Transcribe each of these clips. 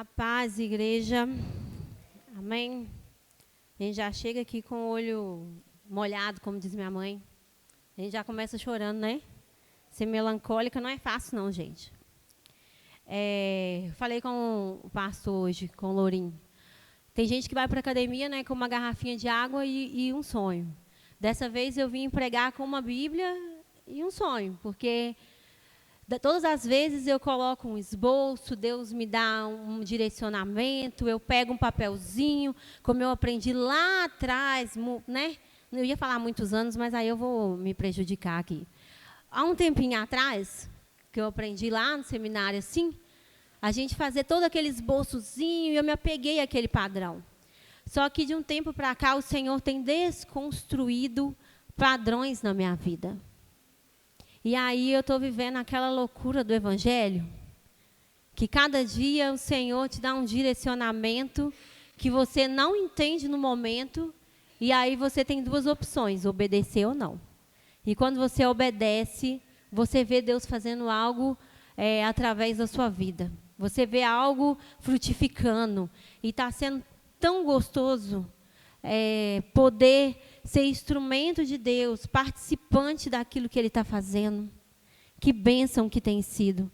A paz, igreja. Amém? A gente já chega aqui com o olho molhado, como diz minha mãe. A gente já começa chorando, né? Ser melancólica não é fácil, não, gente. Falei com o pastor hoje, com o Lourinho. Tem gente que vai para a academia, né, com uma garrafinha de água e um sonho. Dessa vez eu vim pregar com uma Bíblia e um sonho, porque todas as vezes eu coloco um esboço, Deus me dá um direcionamento, eu pego um papelzinho, como eu aprendi lá atrás, né? Eu ia falar muitos anos, mas aí eu vou me prejudicar aqui. Há um tempinho atrás, que eu aprendi lá no seminário assim, a gente fazer todo aquele esboçozinho e eu me apeguei àquele padrão. Só que de um tempo para cá o Senhor tem desconstruído padrões na minha vida. E aí eu estou vivendo aquela loucura do Evangelho, que cada dia o Senhor te dá um direcionamento que você não entende no momento, e aí você tem duas opções, obedecer ou não. E quando você obedece, você vê Deus fazendo algo através da sua vida. Você vê algo frutificando, e está sendo tão gostoso poder ser instrumento de Deus, participante daquilo que Ele está fazendo. Que bênção que tem sido.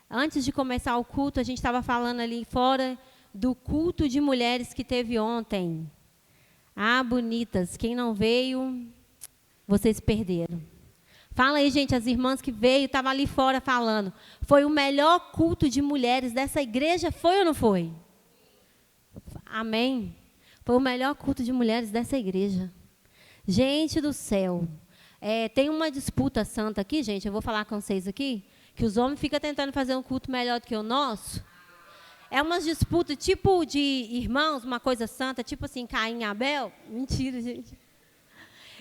Antes de começar o culto, a gente estava falando ali fora do culto de mulheres que teve ontem. Ah, bonitas, quem não veio, vocês perderam. Fala aí, gente, as irmãs que veio, estavam ali fora falando. Foi o melhor culto de mulheres dessa igreja, foi ou não foi? Amém? Foi o melhor culto de mulheres dessa igreja. Gente do céu, tem uma disputa santa aqui, gente, eu vou falar com vocês aqui, que os homens ficam tentando fazer um culto melhor do que o nosso. É uma disputa tipo de irmãos, uma coisa santa, tipo assim, Caim e Abel. Mentira, gente.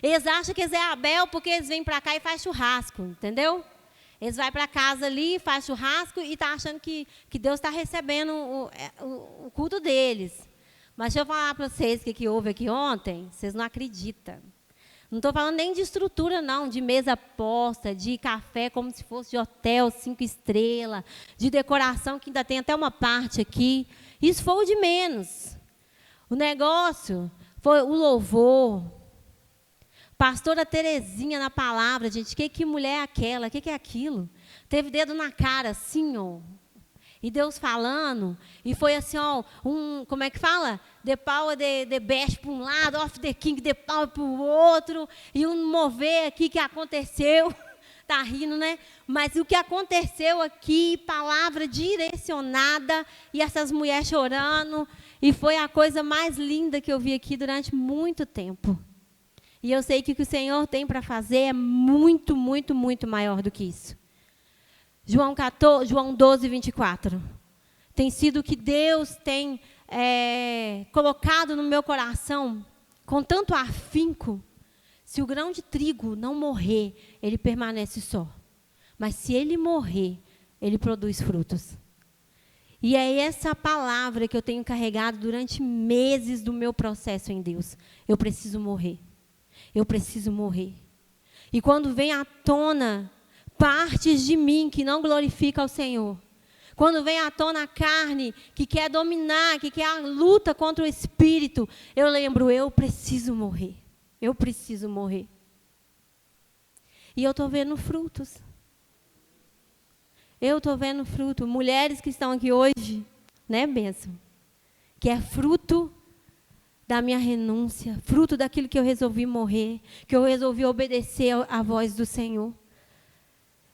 Eles acham que eles é Abel porque eles vêm para cá e fazem churrasco, entendeu? Eles vão para casa ali, fazem churrasco e estão achando que Deus está recebendo o culto deles. Mas deixa eu falar para vocês o que houve aqui ontem, vocês não acreditam. Não estou falando nem de estrutura, não, de mesa posta, de café como se fosse de hotel 5 estrelas, de decoração, que ainda tem até uma parte aqui. Isso foi o de menos. O negócio foi o louvor. Pastora Terezinha na palavra, gente, que mulher é aquela? Que é aquilo? Teve dedo na cara, assim, ó. E Deus falando, e foi assim, ó, como é que fala? The power, the best para um lado, of the king, the power para o outro, e um mover aqui que aconteceu, tá rindo, né? Mas o que aconteceu aqui, palavra direcionada, e essas mulheres chorando, e foi a coisa mais linda que eu vi aqui durante muito tempo. E eu sei que o que o Senhor tem para fazer é muito, muito, muito maior do que isso. João 12, 24. Tem sido o que Deus tem colocado no meu coração com tanto afinco. Se o grão de trigo não morrer, ele permanece só. Mas se ele morrer, ele produz frutos. E é essa palavra que eu tenho carregado durante meses do meu processo em Deus. Eu preciso morrer. Eu preciso morrer. E quando vem à tona partes de mim que não glorificam ao Senhor, quando vem à tona a carne que quer dominar, que quer a luta contra o espírito, eu lembro, eu preciso morrer. Eu preciso morrer. E eu estou vendo frutos. Eu estou vendo fruto. Mulheres que estão aqui hoje, né, bênção? Que é fruto da minha renúncia, fruto daquilo que eu resolvi morrer, que eu resolvi obedecer à voz do Senhor.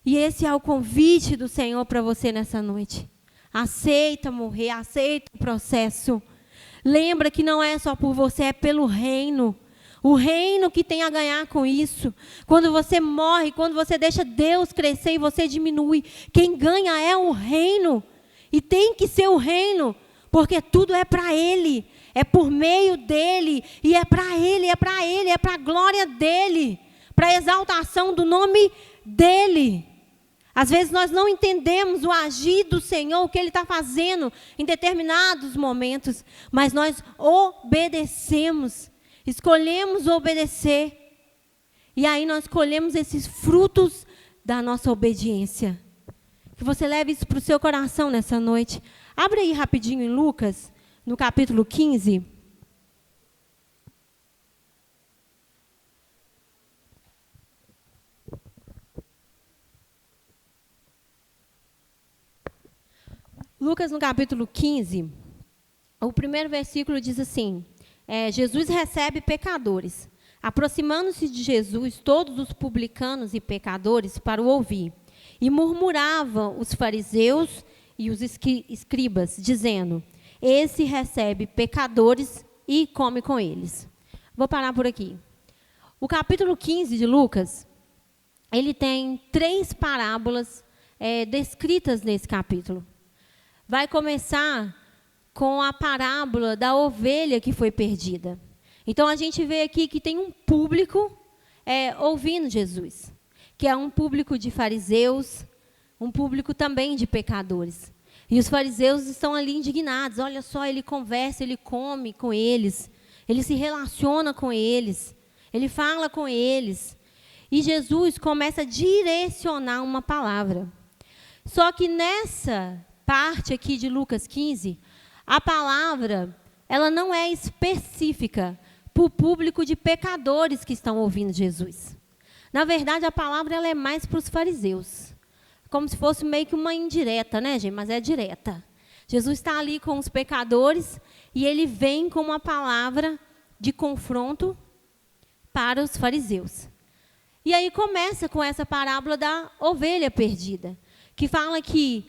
E esse é o convite do Senhor para você nessa noite. Aceita morrer, aceita o processo. Lembra que não é só por você, é pelo reino. O reino que tem a ganhar com isso. Quando você morre, quando você deixa Deus crescer e você diminui, quem ganha é o reino. E tem que ser o reino, porque tudo é para Ele. É por meio dEle, e é para Ele, é para Ele, é para a glória dEle, para a exaltação do nome dEle. Às vezes nós não entendemos o agir do Senhor, o que Ele está fazendo em determinados momentos, mas nós obedecemos, escolhemos obedecer, e aí nós colhemos esses frutos da nossa obediência. Que você leve isso para o seu coração nessa noite. Abre aí rapidinho em Lucas, no capítulo 15. Lucas, no capítulo 15, o primeiro versículo diz assim, Jesus recebe pecadores. Aproximando-se de Jesus, todos os publicanos e pecadores para o ouvir. E murmuravam os fariseus e os escribas, dizendo, esse recebe pecadores e come com eles. Vou parar por aqui. O capítulo 15 de Lucas, ele tem 3 parábolas descritas nesse capítulo. Vai começar com a parábola da ovelha que foi perdida. Então, a gente vê aqui que tem um público ouvindo Jesus, que é um público de fariseus, um público também de pecadores. E os fariseus estão ali indignados. Olha só, ele conversa, ele come com eles, ele se relaciona com eles, ele fala com eles. E Jesus começa a direcionar uma palavra. Só que nessa parte aqui de Lucas 15, a palavra, ela não é específica para o público de pecadores que estão ouvindo Jesus. Na verdade, a palavra ela é mais para os fariseus. Como se fosse meio que uma indireta, né, gente? Mas é direta. Jesus está ali com os pecadores e ele vem com uma palavra de confronto para os fariseus. E aí começa com essa parábola da ovelha perdida, que fala que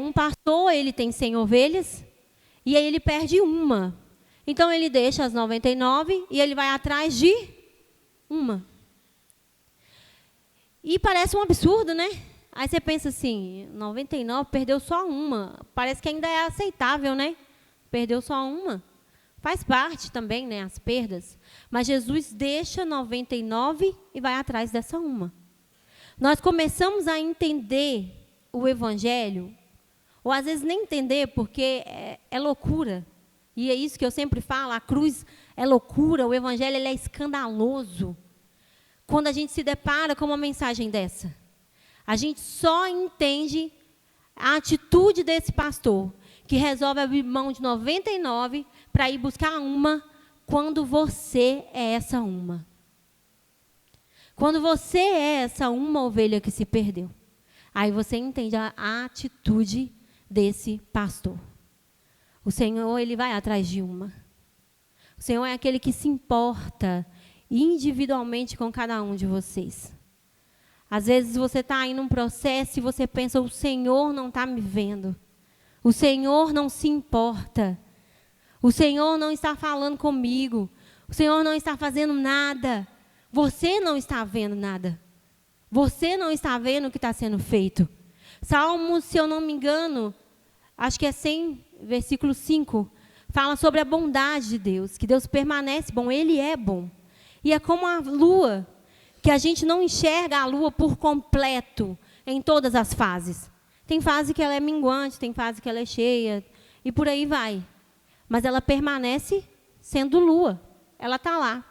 um pastor ele tem 100 ovelhas e aí ele perde uma. Então, ele deixa as 99 e ele vai atrás de uma. E parece um absurdo, né? Aí você pensa assim, 99, perdeu só uma. Parece que ainda é aceitável, né? Perdeu só uma. Faz parte também, né, as perdas. Mas Jesus deixa 99 e vai atrás dessa uma. Nós começamos a entender o Evangelho, ou às vezes nem entender, porque é loucura. E é isso que eu sempre falo, a cruz é loucura, o Evangelho ele é escandaloso. Quando a gente se depara com uma mensagem dessa, a gente só entende a atitude desse pastor, que resolve abrir mão de 99 para ir buscar uma, quando você é essa uma. Quando você é essa uma ovelha que se perdeu. Aí você entende a atitude desse pastor. O Senhor, ele vai atrás de uma. O Senhor é aquele que se importa individualmente com cada um de vocês. Às vezes você está aí num processo e você pensa, o Senhor não está me vendo. O Senhor não se importa. O Senhor não está falando comigo. O Senhor não está fazendo nada. Você não está vendo nada. Você não está vendo o que está sendo feito. Salmo, se eu não me engano, acho que é 100, versículo 5, fala sobre a bondade de Deus, que Deus permanece bom, Ele é bom. E é como a lua, que a gente não enxerga a lua por completo, em todas as fases. Tem fase que ela é minguante, tem fase que ela é cheia, e por aí vai. Mas ela permanece sendo lua, ela está lá.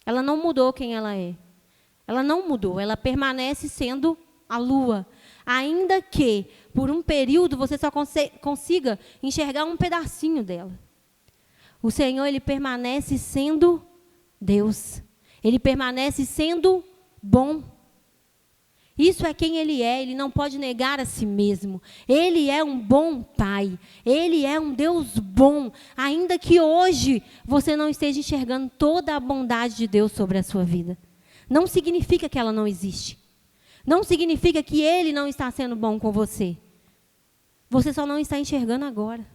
Ela não mudou quem ela é. Ela não mudou, ela permanece sendo a lua. Ainda que, por um período, você só consiga enxergar um pedacinho dela. O Senhor, ele permanece sendo Deus. Ele permanece sendo bom. Isso é quem ele é, ele não pode negar a si mesmo. Ele é um bom Pai, ele é um Deus bom, ainda que hoje você não esteja enxergando toda a bondade de Deus sobre a sua vida. Não significa que ela não existe. Não significa que ele não está sendo bom com você. Você só não está enxergando agora.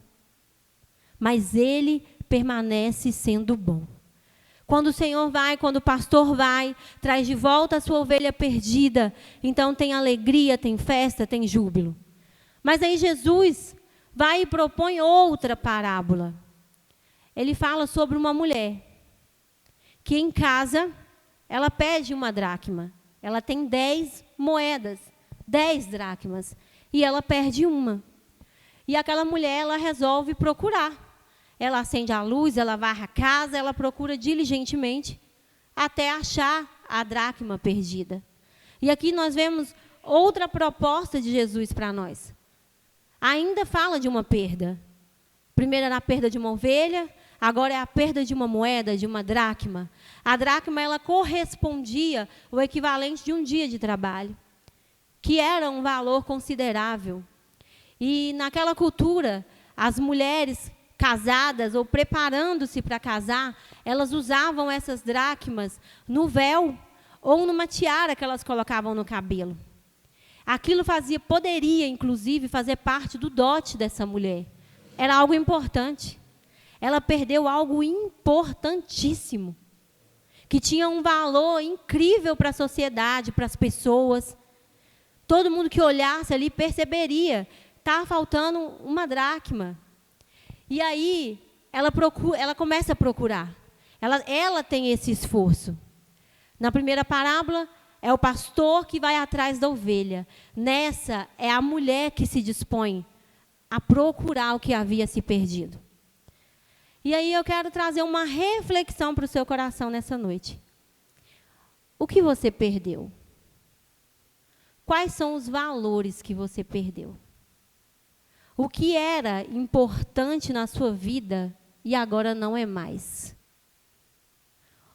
Mas ele permanece sendo bom. Quando o Senhor vai, quando o pastor vai, traz de volta a sua ovelha perdida, então tem alegria, tem festa, tem júbilo. Mas aí Jesus vai e propõe outra parábola. Ele fala sobre uma mulher que em casa ela pede uma dracma. Ela tem 10 moedas, 10 dracmas, e ela perde uma. E aquela mulher, ela resolve procurar. Ela acende a luz, ela varre a casa, ela procura diligentemente até achar a dracma perdida. E aqui nós vemos outra proposta de Jesus para nós. ainda fala de uma perda. Primeiro era a perda de uma ovelha, agora é a perda de uma moeda, de uma dracma. A dracma, ela correspondia ao equivalente de um dia de trabalho, que era um valor considerável. E naquela cultura, as mulheres casadas ou preparando-se para casar, elas usavam essas dracmas no véu ou numa tiara que elas colocavam no cabelo. Aquilo poderia, inclusive, fazer parte do dote dessa mulher. Era algo importante. Ela perdeu algo importantíssimo, que tinha um valor incrível para a sociedade, para as pessoas. Todo mundo que olhasse ali perceberia, está faltando uma dracma. E aí, ela começa a procurar. Ela tem esse esforço. Na primeira parábola, é o pastor que vai atrás da ovelha. Nessa, é a mulher que se dispõe a procurar o que havia se perdido. E aí eu quero trazer uma reflexão para o seu coração nessa noite. O que você perdeu? Quais são os valores que você perdeu? O que era importante na sua vida e agora não é mais?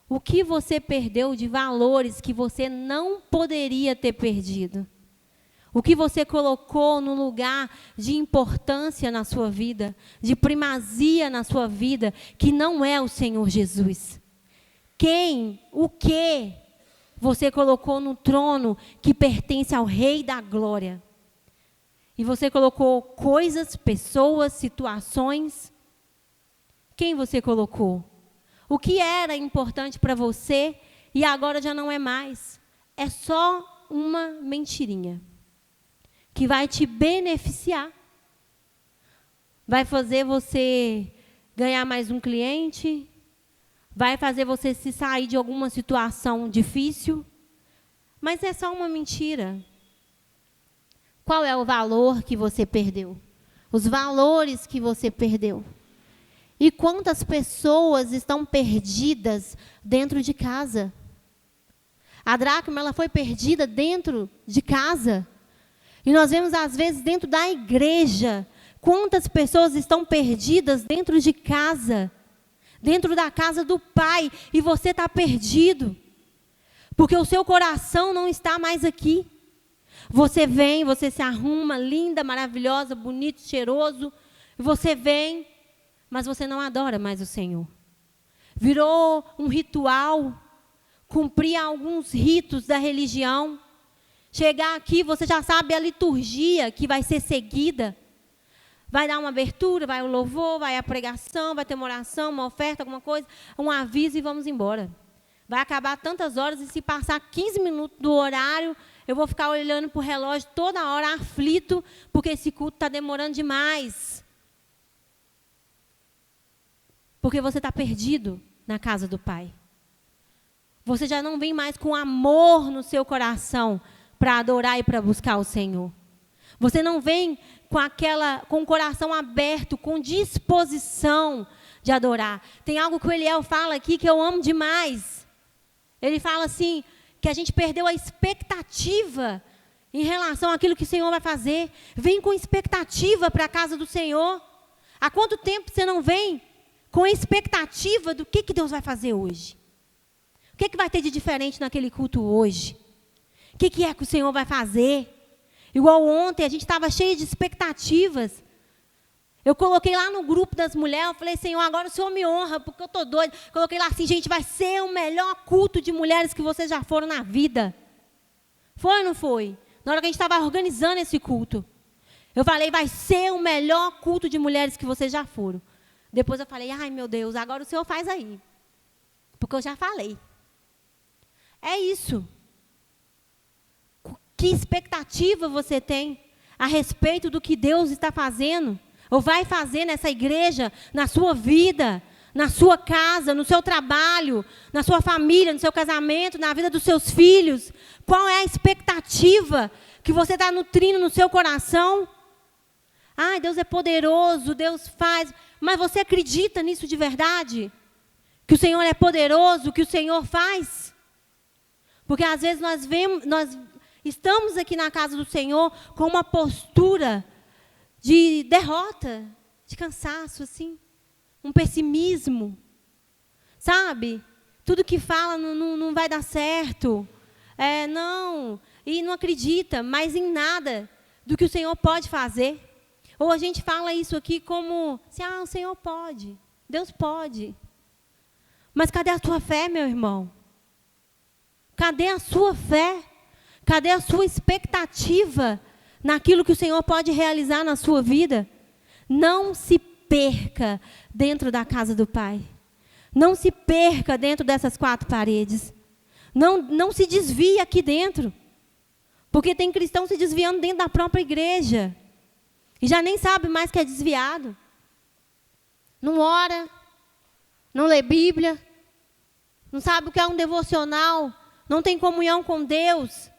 O que você perdeu de valores que você não poderia ter perdido? O que você colocou no lugar de importância na sua vida, de primazia na sua vida, que não é o Senhor Jesus? O que você colocou no trono que pertence ao Rei da Glória? E você colocou coisas, pessoas, situações. Quem você colocou? O que era importante para você e agora já não é mais? É só uma mentirinha que vai te beneficiar. Vai fazer você ganhar mais um cliente, vai fazer você se sair de alguma situação difícil, mas é só uma mentira. Qual é o valor que você perdeu? Os valores que você perdeu. E quantas pessoas estão perdidas dentro de casa? A dracma, ela foi perdida dentro de casa. E nós vemos, às vezes, dentro da igreja, quantas pessoas estão perdidas dentro de casa, dentro da casa do Pai, e você está perdido, porque o seu coração não está mais aqui. Você vem, você se arruma, linda, maravilhosa, bonito, cheiroso, e você vem, mas você não adora mais o Senhor. Virou um ritual, cumprir alguns ritos da religião. Chegar aqui, você já sabe a liturgia que vai ser seguida. Vai dar uma abertura, vai o louvor, vai a pregação, vai ter uma oração, uma oferta, alguma coisa, um aviso e vamos embora. Vai acabar tantas horas e se passar 15 minutos do horário, eu vou ficar olhando para o relógio toda hora, aflito, porque esse culto está demorando demais. Porque você está perdido na casa do Pai. Você já não vem mais com amor no seu coração para adorar e para buscar o Senhor. Você não vem com o coração aberto, com disposição de adorar. Tem algo que o Eliel fala aqui que eu amo demais. Ele fala assim, que a gente perdeu a expectativa em relação àquilo que o Senhor vai fazer. Vem com expectativa para a casa do Senhor. Há quanto tempo você não vem com expectativa do que Deus vai fazer hoje? O que vai ter de diferente naquele culto hoje? O que é que o Senhor vai fazer? Igual ontem, a gente estava cheio de expectativas. Eu coloquei lá no grupo das mulheres, eu falei, Senhor, agora o Senhor me honra, porque eu estou doida. Coloquei lá assim, gente, vai ser o melhor culto de mulheres que vocês já foram na vida. Foi ou não foi? Na hora que a gente estava organizando esse culto. Eu falei, vai ser o melhor culto de mulheres que vocês já foram. Depois eu falei, ai meu Deus, agora o Senhor faz aí. Porque eu já falei. É isso. Que expectativa você tem a respeito do que Deus está fazendo? Ou vai fazer nessa igreja, na sua vida, na sua casa, no seu trabalho, na sua família, no seu casamento, na vida dos seus filhos? Qual é a expectativa que você está nutrindo no seu coração? Ah, Deus é poderoso, Deus faz. Mas você acredita nisso de verdade? Que o Senhor é poderoso, que o Senhor faz? Porque às vezes nós estamos aqui na casa do Senhor com uma postura de derrota, de cansaço, assim, um pessimismo, sabe? Tudo que fala não vai dar certo, e não acredita mais em nada do que o Senhor pode fazer. Ou a gente fala isso aqui como, assim, o Senhor pode, Deus pode. Mas cadê a tua fé, meu irmão? Cadê a sua fé? Cadê a sua expectativa naquilo que o Senhor pode realizar na sua vida? Não se perca dentro da casa do Pai. Não se perca dentro dessas 4 paredes. Não se desvie aqui dentro. Porque tem cristão se desviando dentro da própria igreja. E já nem sabe mais que é desviado. Não ora, não lê Bíblia, não sabe o que é um devocional, não tem comunhão com Deus.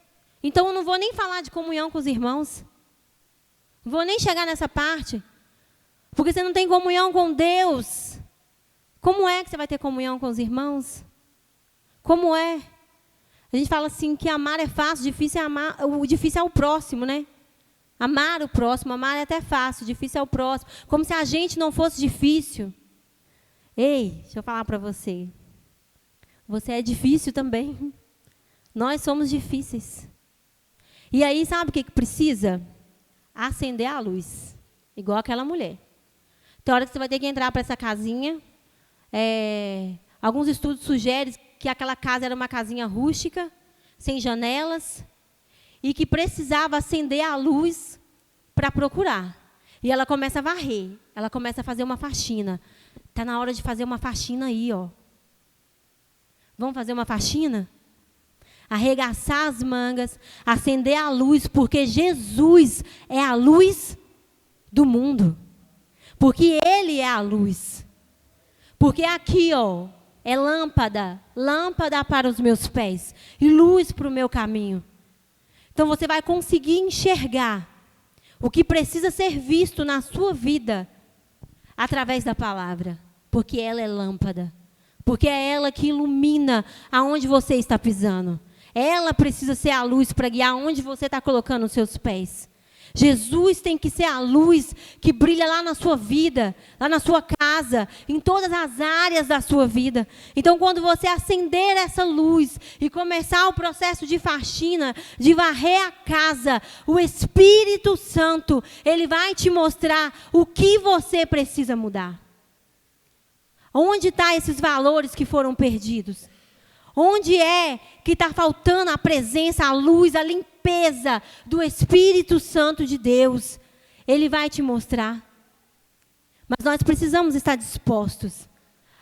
Então eu não vou nem falar de comunhão com os irmãos. Não vou nem chegar nessa parte. Porque você não tem comunhão com Deus. Como é que você vai ter comunhão com os irmãos? Como é? A gente fala assim que amar é fácil, difícil é amar, o difícil é o próximo, né? Amar o próximo, amar é até fácil, difícil é o próximo. Como se a gente não fosse difícil. Ei, deixa eu falar para você. Você é difícil também. Nós somos difíceis. E aí, sabe o que precisa? Acender a luz. Igual aquela mulher. Tem hora que você vai ter que entrar para essa casinha. Alguns estudos sugerem que aquela casa era uma casinha rústica, sem janelas, e que precisava acender a luz para procurar. E ela começa a varrer, ela começa a fazer uma faxina. Está na hora de fazer uma faxina aí, ó. Vamos fazer uma faxina? Arregaçar as mangas, acender a luz, porque Jesus é a luz do mundo. Porque Ele é a luz. Porque aqui, ó, é lâmpada para os meus pés e luz para o meu caminho. Então você vai conseguir enxergar o que precisa ser visto na sua vida através da palavra, porque ela é lâmpada, porque é ela que ilumina aonde você está pisando. Ela precisa ser a luz para guiar onde você está colocando os seus pés. Jesus tem que ser a luz que brilha lá na sua vida, lá na sua casa, em todas as áreas da sua vida. Então, quando você acender essa luz e começar o processo de faxina, de varrer a casa, o Espírito Santo, Ele vai te mostrar o que você precisa mudar. Onde estão esses valores que foram perdidos? Onde é que está faltando a presença, a luz, a limpeza do Espírito Santo de Deus? Ele vai te mostrar. Mas nós precisamos estar dispostos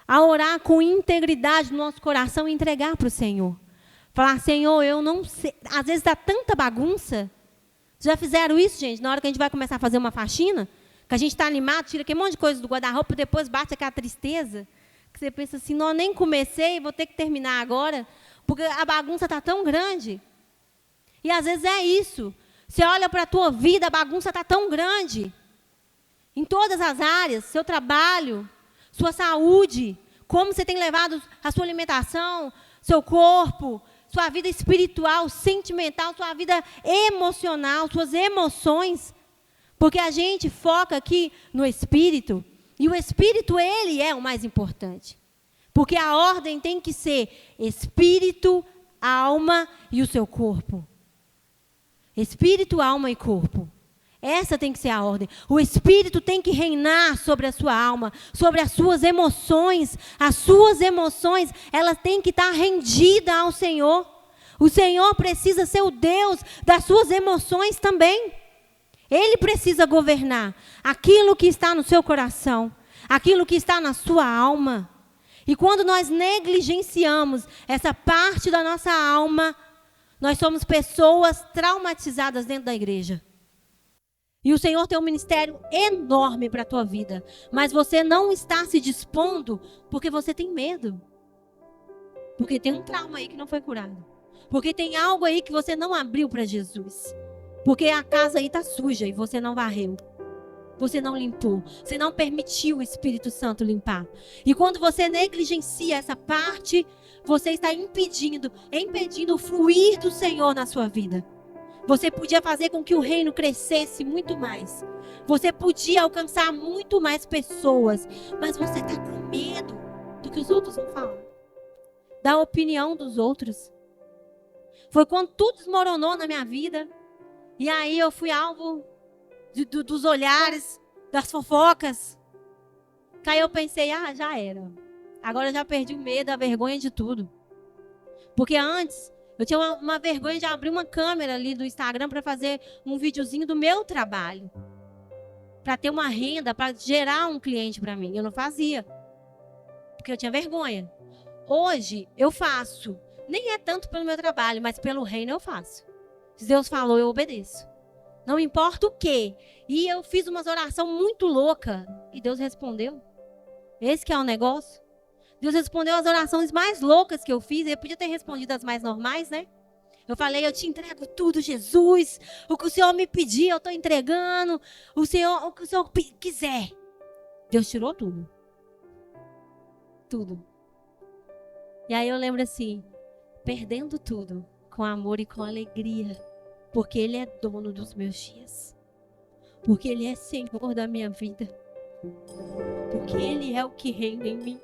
a orar com integridade no nosso coração e entregar para o Senhor. Falar, Senhor, eu não sei. Às vezes dá tanta bagunça. Já fizeram isso, gente? Na hora que a gente vai começar a fazer uma faxina, que a gente está animado, tira aquele monte de coisa do guarda-roupa, depois bate aquela tristeza. Que você pensa assim, não, nem comecei, vou ter que terminar agora, porque a bagunça está tão grande. E às vezes é isso. Você olha para a tua vida, a bagunça está tão grande. Em todas as áreas, seu trabalho, sua saúde, como você tem levado a sua alimentação, seu corpo, sua vida espiritual, sentimental, sua vida emocional, suas emoções. Porque a gente foca aqui no espírito. E o Espírito, ele é o mais importante. Porque a ordem tem que ser espírito, alma e o seu corpo. Espírito, alma e corpo. Essa tem que ser a ordem. O Espírito tem que reinar sobre a sua alma, sobre as suas emoções. As suas emoções, elas têm que estar rendidas ao Senhor. O Senhor precisa ser o Deus das suas emoções também. Ele precisa governar aquilo que está no seu coração, aquilo que está na sua alma. E quando nós negligenciamos essa parte da nossa alma, nós somos pessoas traumatizadas dentro da igreja. E o Senhor tem um ministério enorme para a tua vida, mas você não está se dispondo porque você tem medo. Porque tem um trauma aí que não foi curado. Porque tem algo aí que você não abriu para Jesus. Porque a casa aí está suja e você não varreu. Você não limpou. Você não permitiu o Espírito Santo limpar. E quando você negligencia essa parte, você está impedindo o fluir do Senhor na sua vida. Você podia fazer com que o reino crescesse muito mais. Você podia alcançar muito mais pessoas. Mas você está com medo do que os outros vão falar. Da opinião dos outros. Foi quando tudo desmoronou na minha vida. E aí eu fui alvo dos olhares, das fofocas. Que aí eu pensei, já era. Agora eu já perdi o medo, a vergonha de tudo. Porque antes, eu tinha uma vergonha de abrir uma câmera ali do Instagram para fazer um videozinho do meu trabalho. Para ter uma renda, para gerar um cliente para mim. Eu não fazia. Porque eu tinha vergonha. Hoje, eu faço. Nem é tanto pelo meu trabalho, mas pelo reino eu faço. Se Deus falou, eu obedeço. Não importa o quê. E eu fiz umas orações muito loucas. E Deus respondeu. Esse que é o negócio. Deus respondeu as orações mais loucas que eu fiz. Ele podia ter respondido as mais normais, né? Eu falei, eu te entrego tudo, Jesus. O que o Senhor me pedir, eu estou entregando. O que o Senhor quiser. Deus tirou tudo. Tudo. E aí eu lembro assim, perdendo tudo, com amor e com alegria. Porque Ele é dono dos meus dias. Porque Ele é Senhor da minha vida. Porque Ele é o que reina em mim.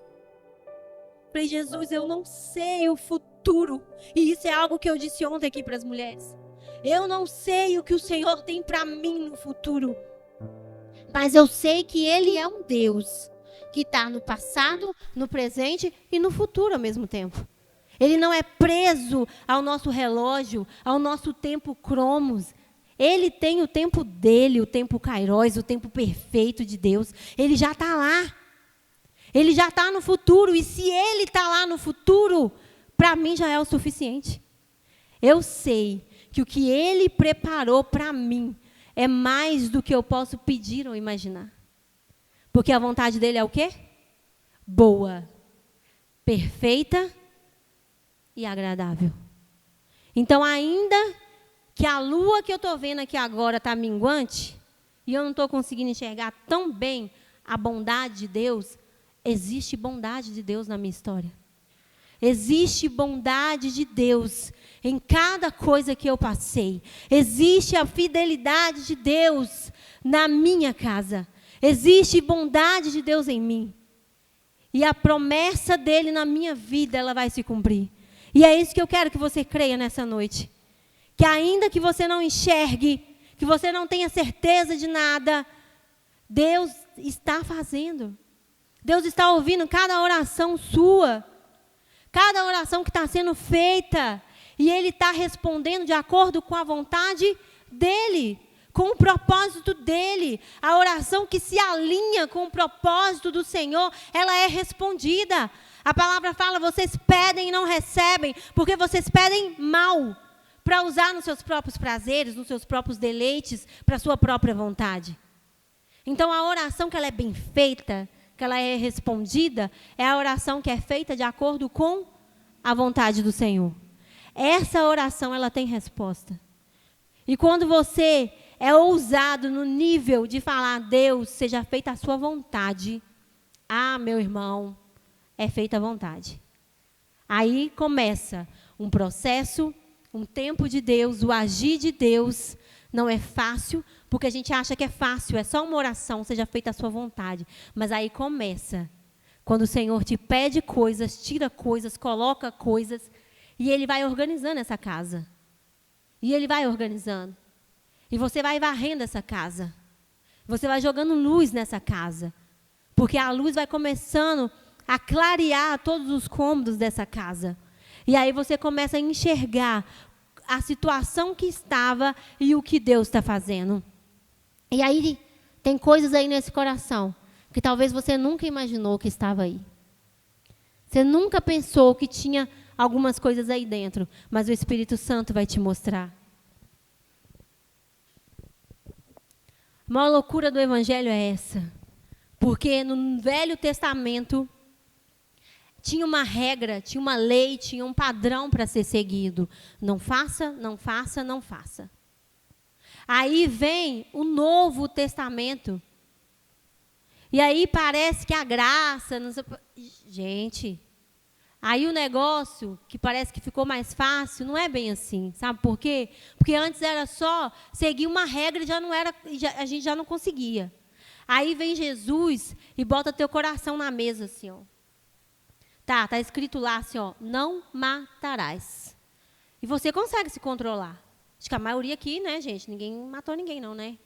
Falei, Jesus, eu não sei o futuro. E isso é algo que eu disse ontem aqui para as mulheres. Eu não sei o que o Senhor tem para mim no futuro. Mas eu sei que Ele é um Deus que está no passado, no presente e no futuro ao mesmo tempo. Ele não é preso ao nosso relógio, ao nosso tempo cromos. Ele tem o tempo dele, o tempo kairos, o tempo perfeito de Deus. Ele já está lá. Ele já está no futuro. E se Ele está lá no futuro, para mim já é o suficiente. Eu sei que o que Ele preparou para mim é mais do que eu posso pedir ou imaginar. Porque a vontade dele é o quê? Boa, perfeita e agradável. Então, ainda que a lua que eu estou vendo aqui agora está minguante, e eu não estou conseguindo enxergar tão bem a bondade de Deus, existe bondade de Deus na minha história. Existe bondade de Deus em cada coisa que eu passei. Existe a fidelidade de Deus na minha casa. Existe bondade de Deus em mim. E a promessa dele na minha vida, ela vai se cumprir. E é isso que eu quero que você creia nessa noite. Que ainda que você não enxergue, que você não tenha certeza de nada, Deus está fazendo. Deus está ouvindo cada oração sua. Cada oração que está sendo feita. E Ele está respondendo de acordo com a vontade dEle. Com o propósito dEle. A oração que se alinha com o propósito do Senhor, ela é respondida. A palavra fala, vocês pedem e não recebem, porque vocês pedem mal, para usar nos seus próprios prazeres, nos seus próprios deleites, para a sua própria vontade. Então, a oração que ela é bem feita, que ela é respondida, é a oração que é feita de acordo com a vontade do Senhor. Essa oração, ela tem resposta. E quando você é ousado no nível de falar, Deus, seja feita a sua vontade. Meu irmão, é feita a vontade. Aí começa um processo, um tempo de Deus, o agir de Deus. Não é fácil, porque a gente acha que é fácil, é só uma oração, seja feita a sua vontade. Mas aí começa, quando o Senhor te pede coisas, tira coisas, coloca coisas, e Ele vai organizando essa casa. E Ele vai organizando. E você vai varrendo essa casa. Você vai jogando luz nessa casa. Porque a luz vai começando a clarear todos os cômodos dessa casa. E aí você começa a enxergar a situação que estava e o que Deus está fazendo. E aí tem coisas aí nesse coração que talvez você nunca imaginou que estava aí. Você nunca pensou que tinha algumas coisas aí dentro, mas o Espírito Santo vai te mostrar. A maior loucura do Evangelho é essa. Porque no Velho Testamento tinha uma regra, tinha uma lei, tinha um padrão para ser seguido. Não faça, não faça, não faça. Aí vem o Novo Testamento. E aí parece que a graça... Gente, Aí o negócio, que parece que ficou mais fácil, não é bem assim. Sabe por quê? Porque antes era só seguir uma regra e a gente já não conseguia. Aí vem Jesus e bota teu coração na mesa, assim, ó. Tá escrito lá assim, ó, não matarás. E você consegue se controlar. Acho que a maioria aqui, né, gente, ninguém matou ninguém não, né?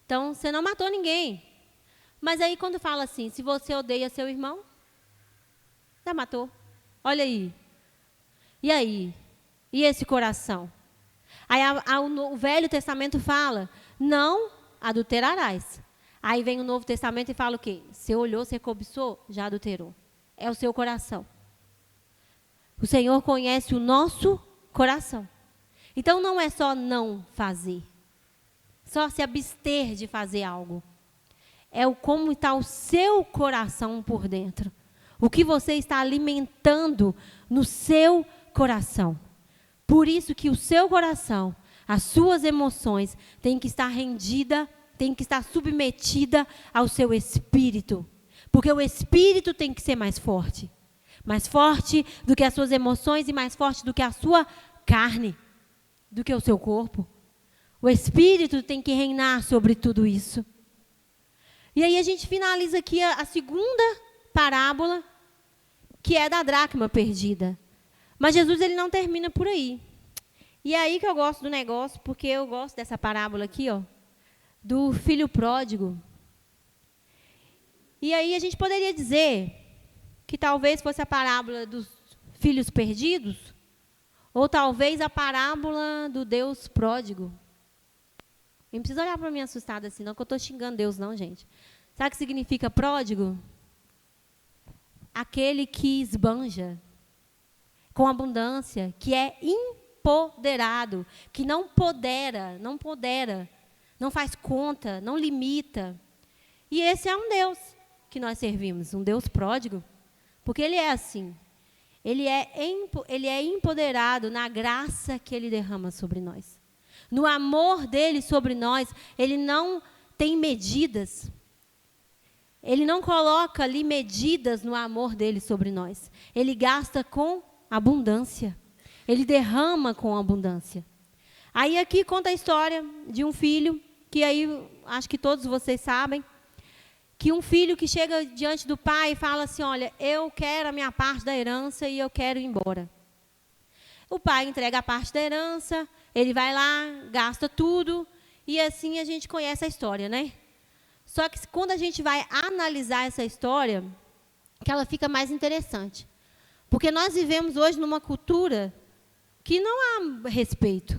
Então, você não matou ninguém. Mas aí quando fala assim, se você odeia seu irmão, já matou. Olha aí. E aí? E esse coração? Aí o Velho Testamento fala, não adulterarás. Aí vem o Novo Testamento e fala o quê? Você olhou, você cobiçou, já adulterou. É o seu coração. O Senhor conhece o nosso coração. Então não é só não fazer. Só se abster de fazer algo. É como está o seu coração por dentro. O que você está alimentando no seu coração. Por isso que o seu coração, as suas emoções, tem que estar rendida, tem que estar submetida ao seu espírito. Porque o espírito tem que ser mais forte. Mais forte do que as suas emoções e mais forte do que a sua carne, do que o seu corpo. O espírito tem que reinar sobre tudo isso. E aí a gente finaliza aqui a segunda parábola, que é da dracma perdida. Mas Jesus ele não termina por aí. E é aí que eu gosto do negócio, porque eu gosto dessa parábola aqui, ó, do filho pródigo. E aí a gente poderia dizer que talvez fosse a parábola dos filhos perdidos, ou talvez a parábola do Deus pródigo. Não precisa olhar para mim assustada assim, não, que eu estou xingando Deus, não, gente. Sabe o que significa pródigo? Aquele que esbanja com abundância, que é empoderado, que não podera, não faz conta, não limita. E esse é um Deus que nós servimos, um Deus pródigo, porque Ele é assim. Ele é empoderado na graça que Ele derrama sobre nós. No amor dEle sobre nós, Ele não tem medidas. Ele não coloca ali medidas no amor dEle sobre nós. Ele gasta com abundância. Ele derrama com abundância. Aí aqui conta a história de um filho, que aí acho que todos vocês sabem, que um filho que chega diante do pai e fala assim, olha, eu quero a minha parte da herança e eu quero ir embora. O pai entrega a parte da herança, ele vai lá, gasta tudo, e assim a gente conhece a história, né? Só que quando a gente vai analisar essa história, que ela fica mais interessante. Porque nós vivemos hoje numa cultura que não há respeito,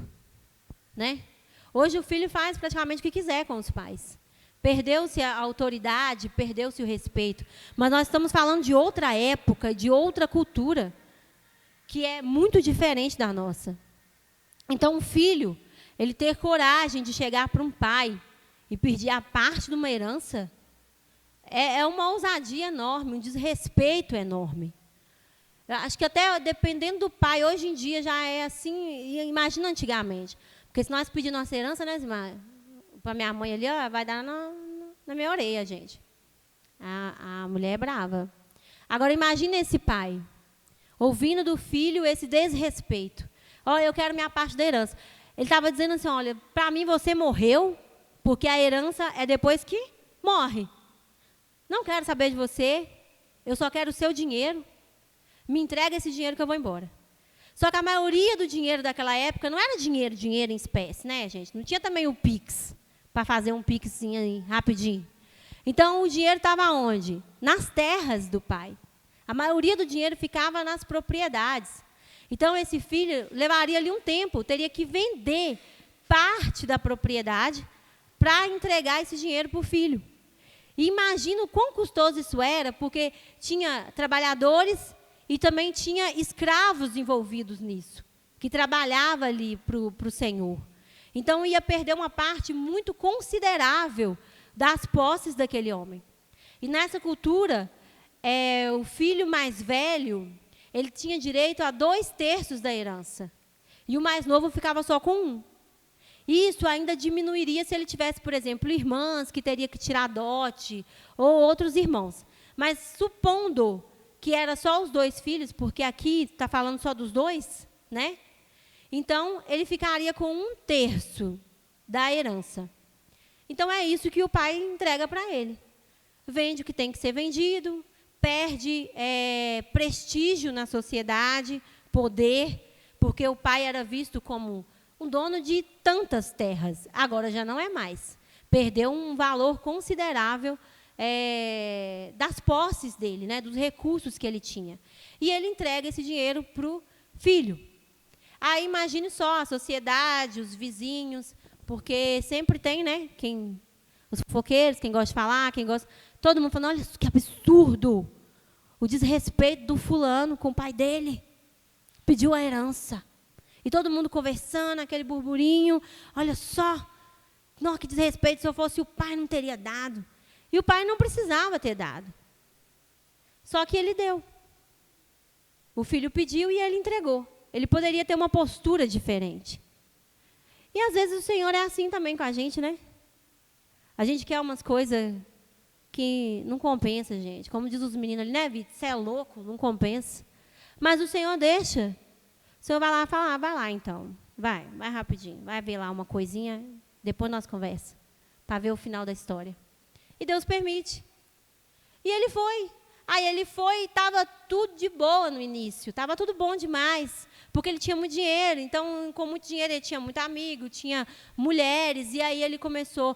né? Hoje o filho faz praticamente o que quiser com os pais. Perdeu-se a autoridade, perdeu-se o respeito. Mas nós estamos falando de outra época, de outra cultura, que é muito diferente da nossa. Então, o filho, ele ter coragem de chegar para um pai e pedir a parte de uma herança, é uma ousadia enorme, um desrespeito enorme. Eu acho que até dependendo do pai, hoje em dia já é assim, imagina antigamente. Porque se nós pedirmos nossa herança, né, para minha mãe ali, ó, vai dar na minha orelha, gente. A mulher é brava. Agora, imagine esse pai, ouvindo do filho esse desrespeito. Olha, eu quero minha parte da herança. Ele estava dizendo assim, olha, para mim você morreu, porque a herança é depois que morre. Não quero saber de você, eu só quero o seu dinheiro. Me entrega esse dinheiro que eu vou embora. Só que a maioria do dinheiro daquela época não era dinheiro em espécie, né, gente? Não tinha também o Pix, para fazer um Pixzinho aí, rapidinho. Então, o dinheiro estava onde? Nas terras do pai. A maioria do dinheiro ficava nas propriedades. Então, esse filho levaria ali um tempo, teria que vender parte da propriedade para entregar esse dinheiro para o filho. E imagina o quão custoso isso era, porque tinha trabalhadores e também tinha escravos envolvidos nisso, que trabalhava ali para o Senhor. Então, ia perder uma parte muito considerável das posses daquele homem. E nessa cultura, o filho mais velho, ele tinha direito a 2/3 da herança. E o mais novo ficava só com 1. Isso ainda diminuiria se ele tivesse, por exemplo, irmãs que teria que tirar dote, ou outros irmãos. Mas supondo que era só os 2 filhos, porque aqui está falando só dos 2, né? Então, ele ficaria com 1/3 da herança. Então, é isso que o pai entrega para ele. Vende o que tem que ser vendido, perde prestígio na sociedade, poder, porque o pai era visto como um dono de tantas terras. Agora já não é mais. Perdeu um valor considerável das posses dele, né, dos recursos que ele tinha. E ele entrega esse dinheiro para o filho. Aí imagine só a sociedade, os vizinhos, porque sempre tem, né, os fofoqueiros, quem gosta de falar, quem gosta... Todo mundo falando, olha que absurdo, o desrespeito do fulano com o pai dele. Pediu a herança. E todo mundo conversando, aquele burburinho, olha só, não, que desrespeito, se eu fosse o pai não teria dado. E o pai não precisava ter dado. Só que ele deu. O filho pediu e ele entregou. Ele poderia ter uma postura diferente. E às vezes o Senhor é assim também com a gente, né? A gente quer umas coisas que não compensa, gente. Como diz os meninos ali, né, Vitor? Você é louco, não compensa. Mas o Senhor deixa. O Senhor vai lá e fala, vai lá então. Vai rapidinho. Vai ver lá uma coisinha, depois nós conversa. Para ver o final da história. E Deus permite. E ele foi. Aí ele foi e estava tudo de boa no início. Estava tudo bom demais. Porque ele tinha muito dinheiro. Então, com muito dinheiro, ele tinha muito amigo, tinha mulheres. E aí ele começou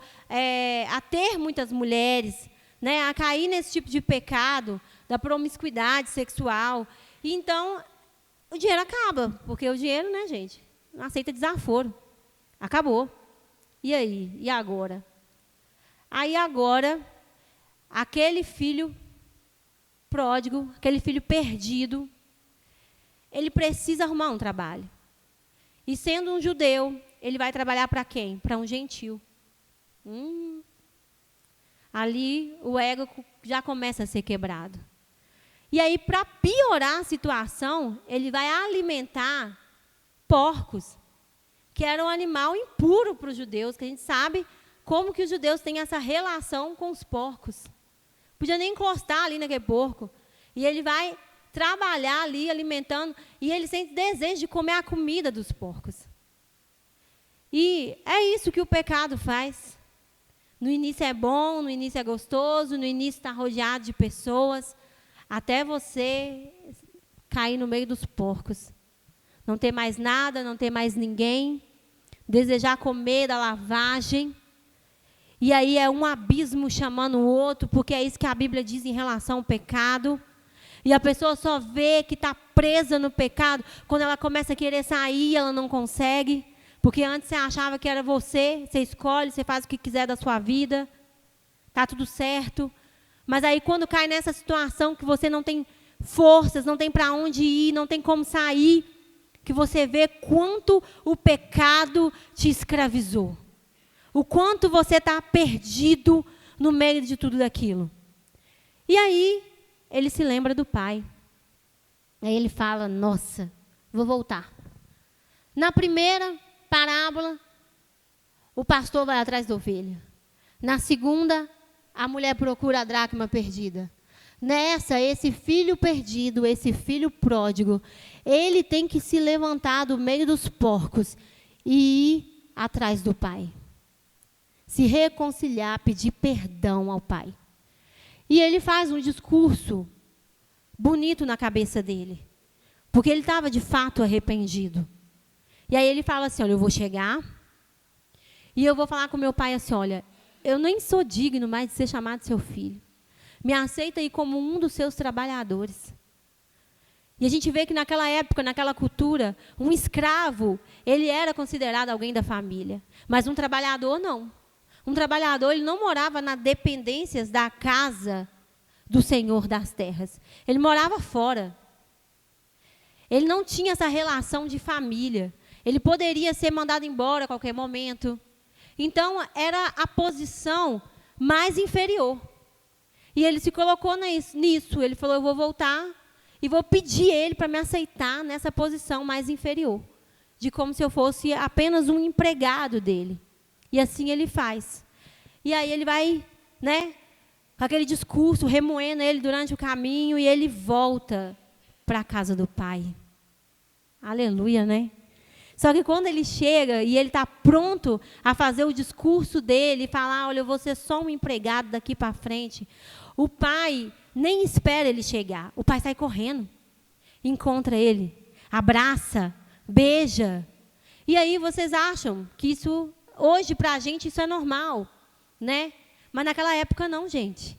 a ter muitas mulheres, né, a cair nesse tipo de pecado, da promiscuidade sexual. E então, o dinheiro acaba. Porque o dinheiro, né, gente, não aceita desaforo. Acabou. E aí? E agora? Aí agora, aquele filho pródigo, aquele filho perdido, ele precisa arrumar um trabalho. E sendo um judeu, ele vai trabalhar para quem? Para um gentil. Ali o ego já começa a ser quebrado. E aí, para piorar a situação, ele vai alimentar porcos, que era um animal impuro para os judeus, que a gente sabe como que os judeus têm essa relação com os porcos. Podia nem encostar ali naquele porco. E ele vai trabalhar ali, alimentando, e ele sente desejo de comer a comida dos porcos. E é isso que o pecado faz. No início é bom, no início é gostoso, no início está rodeado de pessoas, até você cair no meio dos porcos. Não ter mais nada, não ter mais ninguém, desejar comer da lavagem. E aí é um abismo chamando o outro, porque é isso que a Bíblia diz em relação ao pecado. E a pessoa só vê que está presa no pecado quando ela começa a querer sair, ela não consegue. Porque antes você achava que era você escolhe, você faz o que quiser da sua vida, está tudo certo. Mas aí quando cai nessa situação que você não tem forças, não tem para onde ir, não tem como sair, que você vê quanto o pecado te escravizou. O quanto você está perdido no meio de tudo daquilo. E aí, ele se lembra do pai. Aí ele fala, nossa, vou voltar. Na primeira parábola, o pastor vai atrás da ovelha. Na segunda, a mulher procura a dracma perdida. Nessa, esse filho perdido, esse filho pródigo, ele tem que se levantar do meio dos porcos e ir atrás do pai. Se reconciliar, pedir perdão ao pai. E ele faz um discurso bonito na cabeça dele, porque ele estava de fato arrependido. E aí ele fala assim, olha, eu vou chegar e eu vou falar com meu pai assim, olha, eu nem sou digno mais de ser chamado seu filho. Me aceita aí como um dos seus trabalhadores. E a gente vê que naquela época, naquela cultura, um escravo, ele era considerado alguém da família, mas um trabalhador não. Um trabalhador, ele não morava nas dependências da casa do senhor das terras. Ele morava fora. Ele não tinha essa relação de família. Ele poderia ser mandado embora a qualquer momento. Então, era a posição mais inferior. E ele se colocou nisso. Ele falou, eu vou voltar e vou pedir ele para me aceitar nessa posição mais inferior. De como se eu fosse apenas um empregado dele. E assim ele faz. E aí ele vai, né, com aquele discurso, remoendo ele durante o caminho, e ele volta para a casa do pai. Aleluia, né? Só que quando ele chega e ele está pronto a fazer o discurso dele, falar, olha, eu vou ser só um empregado daqui para frente, o pai nem espera ele chegar. O pai sai correndo, encontra ele, abraça, beija. E aí vocês acham que isso, hoje para a gente, isso é normal, né? Mas naquela época não, gente.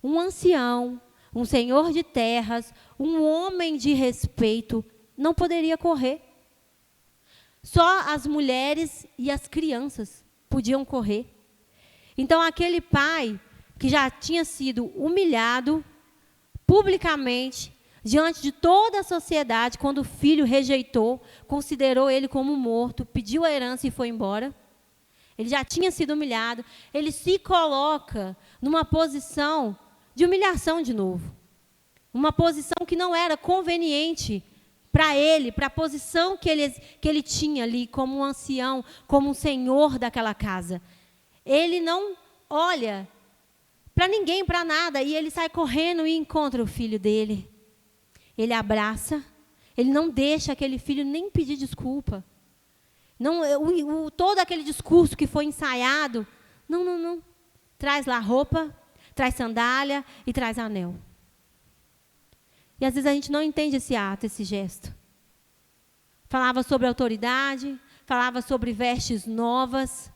Um ancião, um senhor de terras, um homem de respeito, não poderia correr. Só as mulheres e as crianças podiam correr. Então, aquele pai que já tinha sido humilhado publicamente, diante de toda a sociedade, quando o filho rejeitou, considerou ele como morto, pediu a herança e foi embora. Ele já tinha sido humilhado. Ele se coloca numa posição de humilhação de novo. Uma posição que não era conveniente para ele, para a posição que ele tinha ali como um ancião, como um senhor daquela casa. Ele não olha para ninguém, para nada, e ele sai correndo e encontra o filho dele. Ele abraça, ele não deixa aquele filho nem pedir desculpa. Não, todo aquele discurso que foi ensaiado, não. Traz lá roupa, traz sandália e traz anel. E às vezes a gente não entende esse ato, esse gesto. Falava sobre autoridade, falava sobre vestes novas,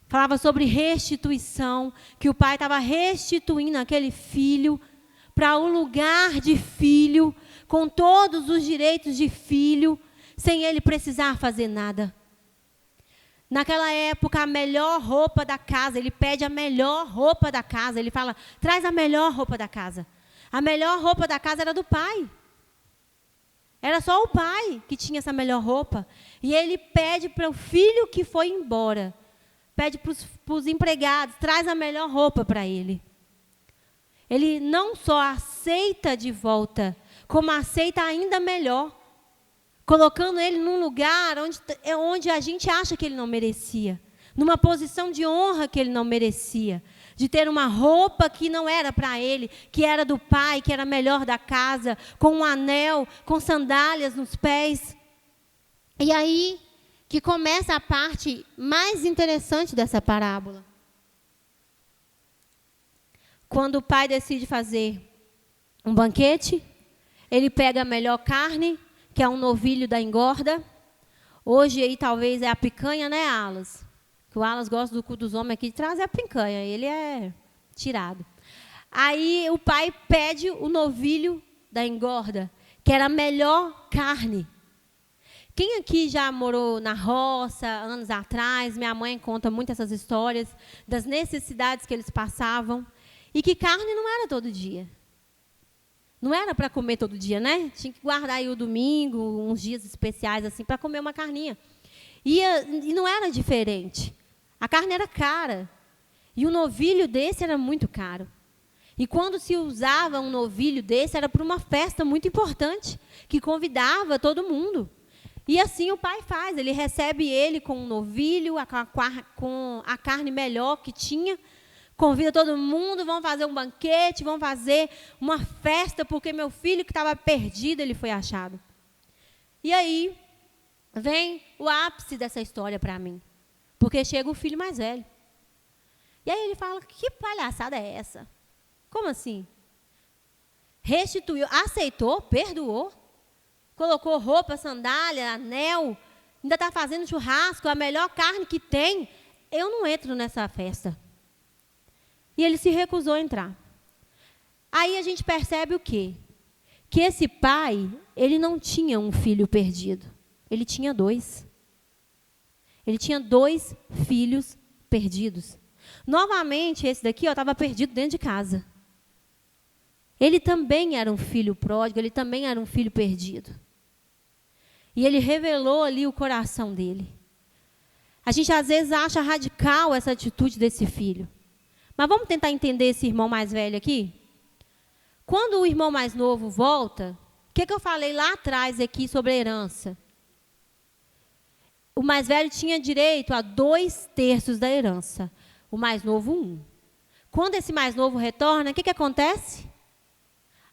falava sobre restituição, que o pai estava restituindo aquele filho para o lugar de filho, com todos os direitos de filho, sem ele precisar fazer nada. Naquela época, a melhor roupa da casa, ele pede a melhor roupa da casa, ele fala, traz a melhor roupa da casa. A melhor roupa da casa era do pai. Era só o pai que tinha essa melhor roupa. E ele pede para o filho que foi embora, pede para os empregados, traz a melhor roupa para ele. Ele não só aceita de volta, como aceita ainda melhor, colocando ele num lugar onde a gente acha que ele não merecia, numa posição de honra que ele não merecia, de ter uma roupa que não era para ele, que era do pai, que era melhor da casa, com um anel, com sandálias nos pés. E aí que começa a parte mais interessante dessa parábola. Quando o pai decide fazer um banquete, ele pega a melhor carne, que é um novilho da engorda. Hoje aí talvez é a picanha, né, Alas? Que o Alas gosta do cu dos homens aqui de trás, é a picanha, ele é tirado. Aí o pai pede o novilho da engorda, que era a melhor carne. Quem aqui já morou na roça, anos atrás, minha mãe conta muito essas histórias, das necessidades que eles passavam, e que carne não era todo dia. Não era para comer todo dia, né? Tinha que guardar aí o domingo, uns dias especiais assim, para comer uma carninha. E não era diferente. A carne era cara. E o novilho desse era muito caro. E quando se usava um novilho desse, era para uma festa muito importante, que convidava todo mundo. E assim o pai faz. Ele recebe ele com um novilho, com a carne melhor que tinha, convida todo mundo, vão fazer um banquete, vão fazer uma festa, porque meu filho que estava perdido, ele foi achado. E aí vem o ápice dessa história para mim. Porque chega o filho mais velho. E aí ele fala, que palhaçada é essa? Como assim? Restituiu, aceitou, perdoou, colocou roupa, sandália, anel, ainda está fazendo churrasco, a melhor carne que tem. Eu não entro nessa festa. E ele se recusou a entrar. Aí a gente percebe o quê? Que esse pai, ele não tinha um filho perdido. Ele tinha 2. Ele tinha 2 filhos perdidos. Novamente, esse daqui estava perdido dentro de casa. Ele também era um filho pródigo, ele também era um filho perdido. E ele revelou ali o coração dele. A gente às vezes acha radical essa atitude desse filho. Mas vamos tentar entender esse irmão mais velho aqui? Quando o irmão mais novo volta, o que eu falei lá atrás aqui sobre a herança? O mais velho tinha direito a 2/3 da herança. O mais novo, 1. Quando esse mais novo retorna, o que acontece?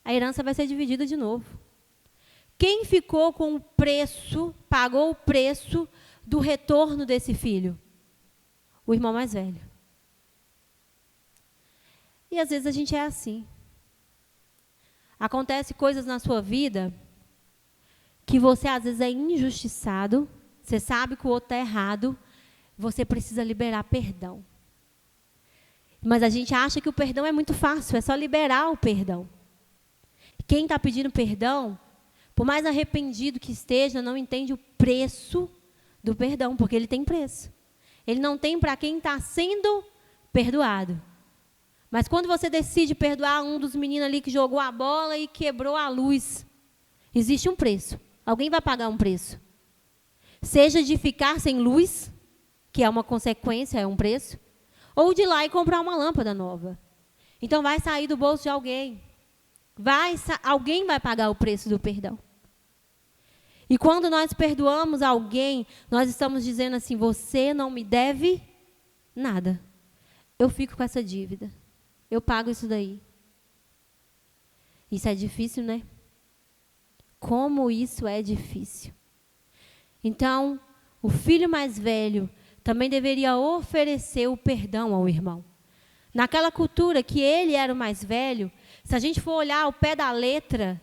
A herança vai ser dividida de novo. Quem ficou com o preço, pagou o preço do retorno desse filho? O irmão mais velho. E às vezes a gente é assim. Acontece coisas na sua vida que você às vezes é injustiçado, você sabe que o outro está errado, você precisa liberar perdão. Mas a gente acha que o perdão é muito fácil, é só liberar o perdão. Quem está pedindo perdão, por mais arrependido que esteja, não entende o preço do perdão, porque ele tem preço. Ele não tem para quem está sendo perdoado. Mas quando você decide perdoar um dos meninos ali que jogou a bola e quebrou a luz, existe um preço. Alguém vai pagar um preço. Seja de ficar sem luz, que é uma consequência, é um preço, ou de ir lá e comprar uma lâmpada nova. Então vai sair do bolso de alguém. Alguém vai pagar o preço do perdão. E quando nós perdoamos alguém, nós estamos dizendo assim, você não me deve nada. Eu fico com essa dívida. Eu pago isso daí. Isso é difícil, né? Como isso é difícil. Então, o filho mais velho também deveria oferecer o perdão ao irmão. Naquela cultura que ele era o mais velho, se a gente for olhar ao pé da letra,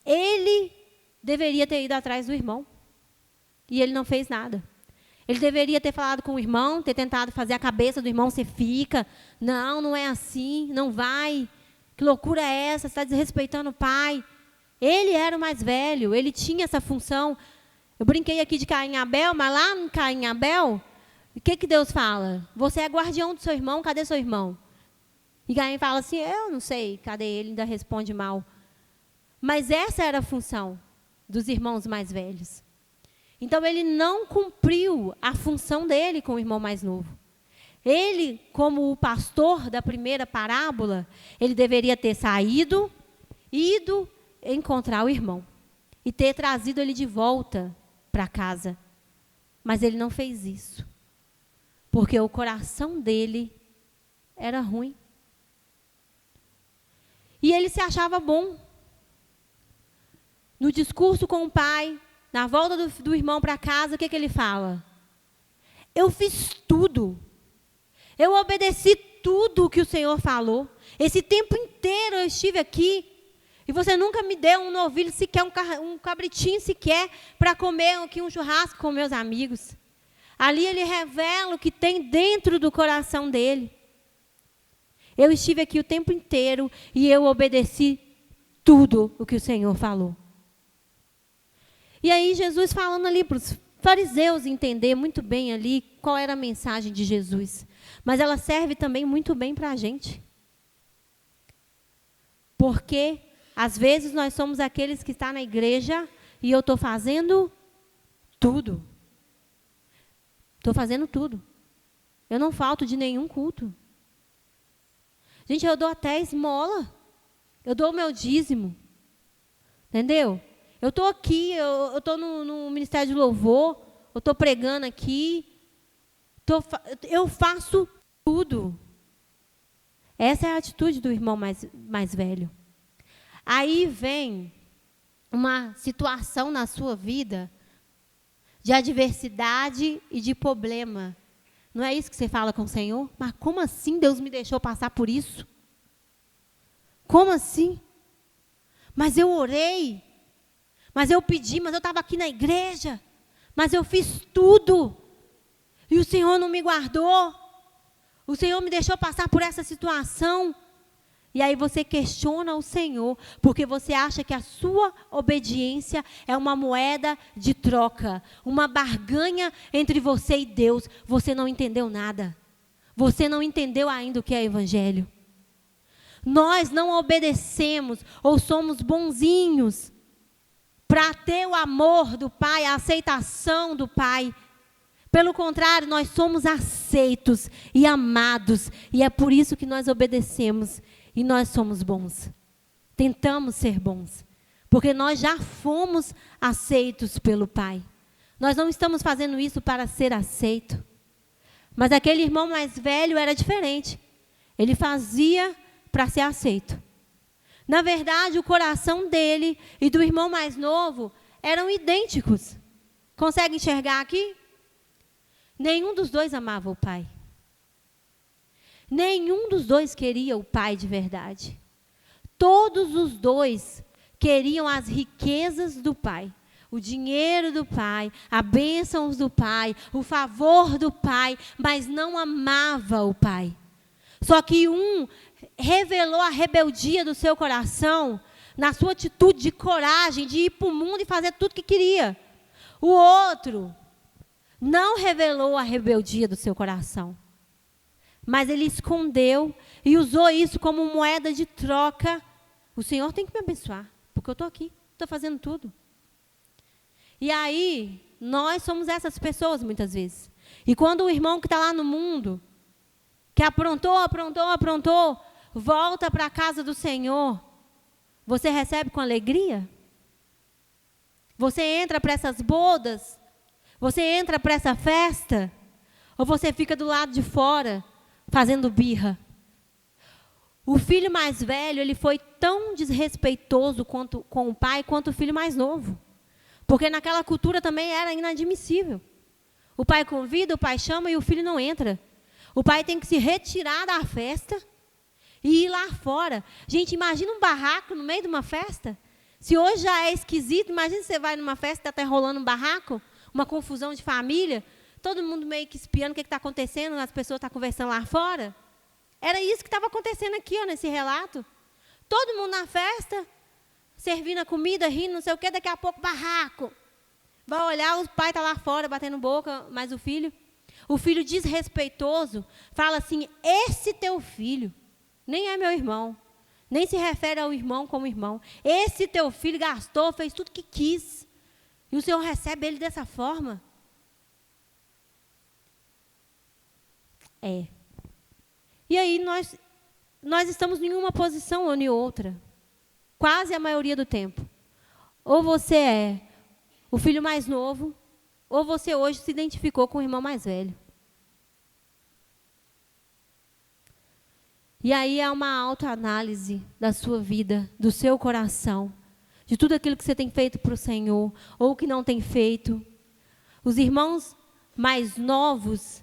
ele deveria ter ido atrás do irmão. E ele não fez nada. Ele deveria ter falado com o irmão, ter tentado fazer a cabeça do irmão, você fica. Não, não é assim, não vai. Que loucura é essa? Você está desrespeitando o pai. Ele era o mais velho, ele tinha essa função. Eu brinquei aqui de Caim e Abel, mas lá no Caim e Abel, o que Deus fala? Você é guardião do seu irmão, cadê seu irmão? E Caim fala assim, eu não sei, cadê ele? Ainda responde mal. Mas essa era a função dos irmãos mais velhos. Então, ele não cumpriu a função dele com o irmão mais novo. Ele, como o pastor da primeira parábola, ele deveria ter saído, ido encontrar o irmão e ter trazido ele de volta para casa. Mas ele não fez isso, porque o coração dele era ruim. E ele se achava bom. No discurso com o pai, na volta do irmão para casa, o que ele fala? Eu fiz tudo. Eu obedeci tudo o que o Senhor falou. Esse tempo inteiro eu estive aqui. E você nunca me deu um novilho sequer, um cabritinho sequer, para comer aqui um churrasco com meus amigos. Ali ele revela o que tem dentro do coração dele. Eu estive aqui o tempo inteiro e eu obedeci tudo o que o Senhor falou. E aí Jesus falando ali para os fariseus entender muito bem ali qual era a mensagem de Jesus. Mas ela serve também muito bem para a gente. Porque, às vezes, nós somos aqueles que estão na igreja e eu estou fazendo tudo. Estou fazendo tudo. Eu não falto de nenhum culto. Gente, eu dou até esmola. Eu dou o meu dízimo. Entendeu? Eu estou aqui, eu estou no Ministério de Louvor, eu estou pregando aqui, eu faço tudo. Essa é a atitude do irmão mais velho. Aí vem uma situação na sua vida de adversidade e de problema. Não é isso que você fala com o Senhor? Mas como assim Deus me deixou passar por isso? Como assim? Mas eu orei. Mas eu pedi, mas eu estava aqui na igreja. Mas eu fiz tudo. E o Senhor não me guardou. O Senhor me deixou passar por essa situação. E aí você questiona o Senhor, porque você acha que a sua obediência é uma moeda de troca, uma barganha entre você e Deus. Você não entendeu nada. Você não entendeu ainda o que é evangelho. Nós não obedecemos ou somos bonzinhos para ter o amor do Pai, a aceitação do Pai. Pelo contrário, nós somos aceitos e amados. E é por isso que nós obedecemos. E nós somos bons. Tentamos ser bons. Porque nós já fomos aceitos pelo Pai. Nós não estamos fazendo isso para ser aceito. Mas aquele irmão mais velho era diferente. Ele fazia para ser aceito. Na verdade, o coração dele e do irmão mais novo eram idênticos. Consegue enxergar aqui? Nenhum dos dois amava o pai. Nenhum dos dois queria o pai de verdade. Todos os dois queriam as riquezas do pai. O dinheiro do pai, a bênção do pai, o favor do pai, mas não amava o pai. Só que um revelou a rebeldia do seu coração na sua atitude de coragem, de ir para o mundo e fazer tudo que queria. O outro não revelou a rebeldia do seu coração, mas ele escondeu e usou isso como moeda de troca. O Senhor tem que me abençoar, porque eu estou aqui, estou fazendo tudo. E aí, nós somos essas pessoas muitas vezes. E quando o irmão que está lá no mundo, que aprontou, volta para a casa do Senhor, você recebe com alegria? Você entra para essas bodas? Você entra para essa festa? Ou você fica do lado de fora, fazendo birra? O filho mais velho, ele foi tão desrespeitoso com o pai quanto o filho mais novo. Porque naquela cultura também era inadmissível. O pai convida, o pai chama e o filho não entra. O pai tem que se retirar da festa e ir lá fora. Gente, imagina um barraco no meio de uma festa. Se hoje já é esquisito, imagina você vai numa festa e está rolando um barraco, uma confusão de família, todo mundo meio que espiando o que está acontecendo, as pessoas estão conversando lá fora. Era isso que estava acontecendo aqui, ó, nesse relato. Todo mundo na festa, servindo a comida, rindo, não sei o quê, daqui a pouco, barraco. Vai olhar, o pai está lá fora, batendo boca, mas o filho desrespeitoso, fala assim, esse teu filho nem é meu irmão, nem se refere ao irmão como irmão. Esse teu filho gastou, fez tudo que quis, e o Senhor recebe ele dessa forma. E aí nós estamos em uma posição ou em outra, quase a maioria do tempo. Ou você é o filho mais novo, ou você hoje se identificou com o irmão mais velho. E aí é uma autoanálise da sua vida, do seu coração, de tudo aquilo que você tem feito para o Senhor, ou que não tem feito. Os irmãos mais novos,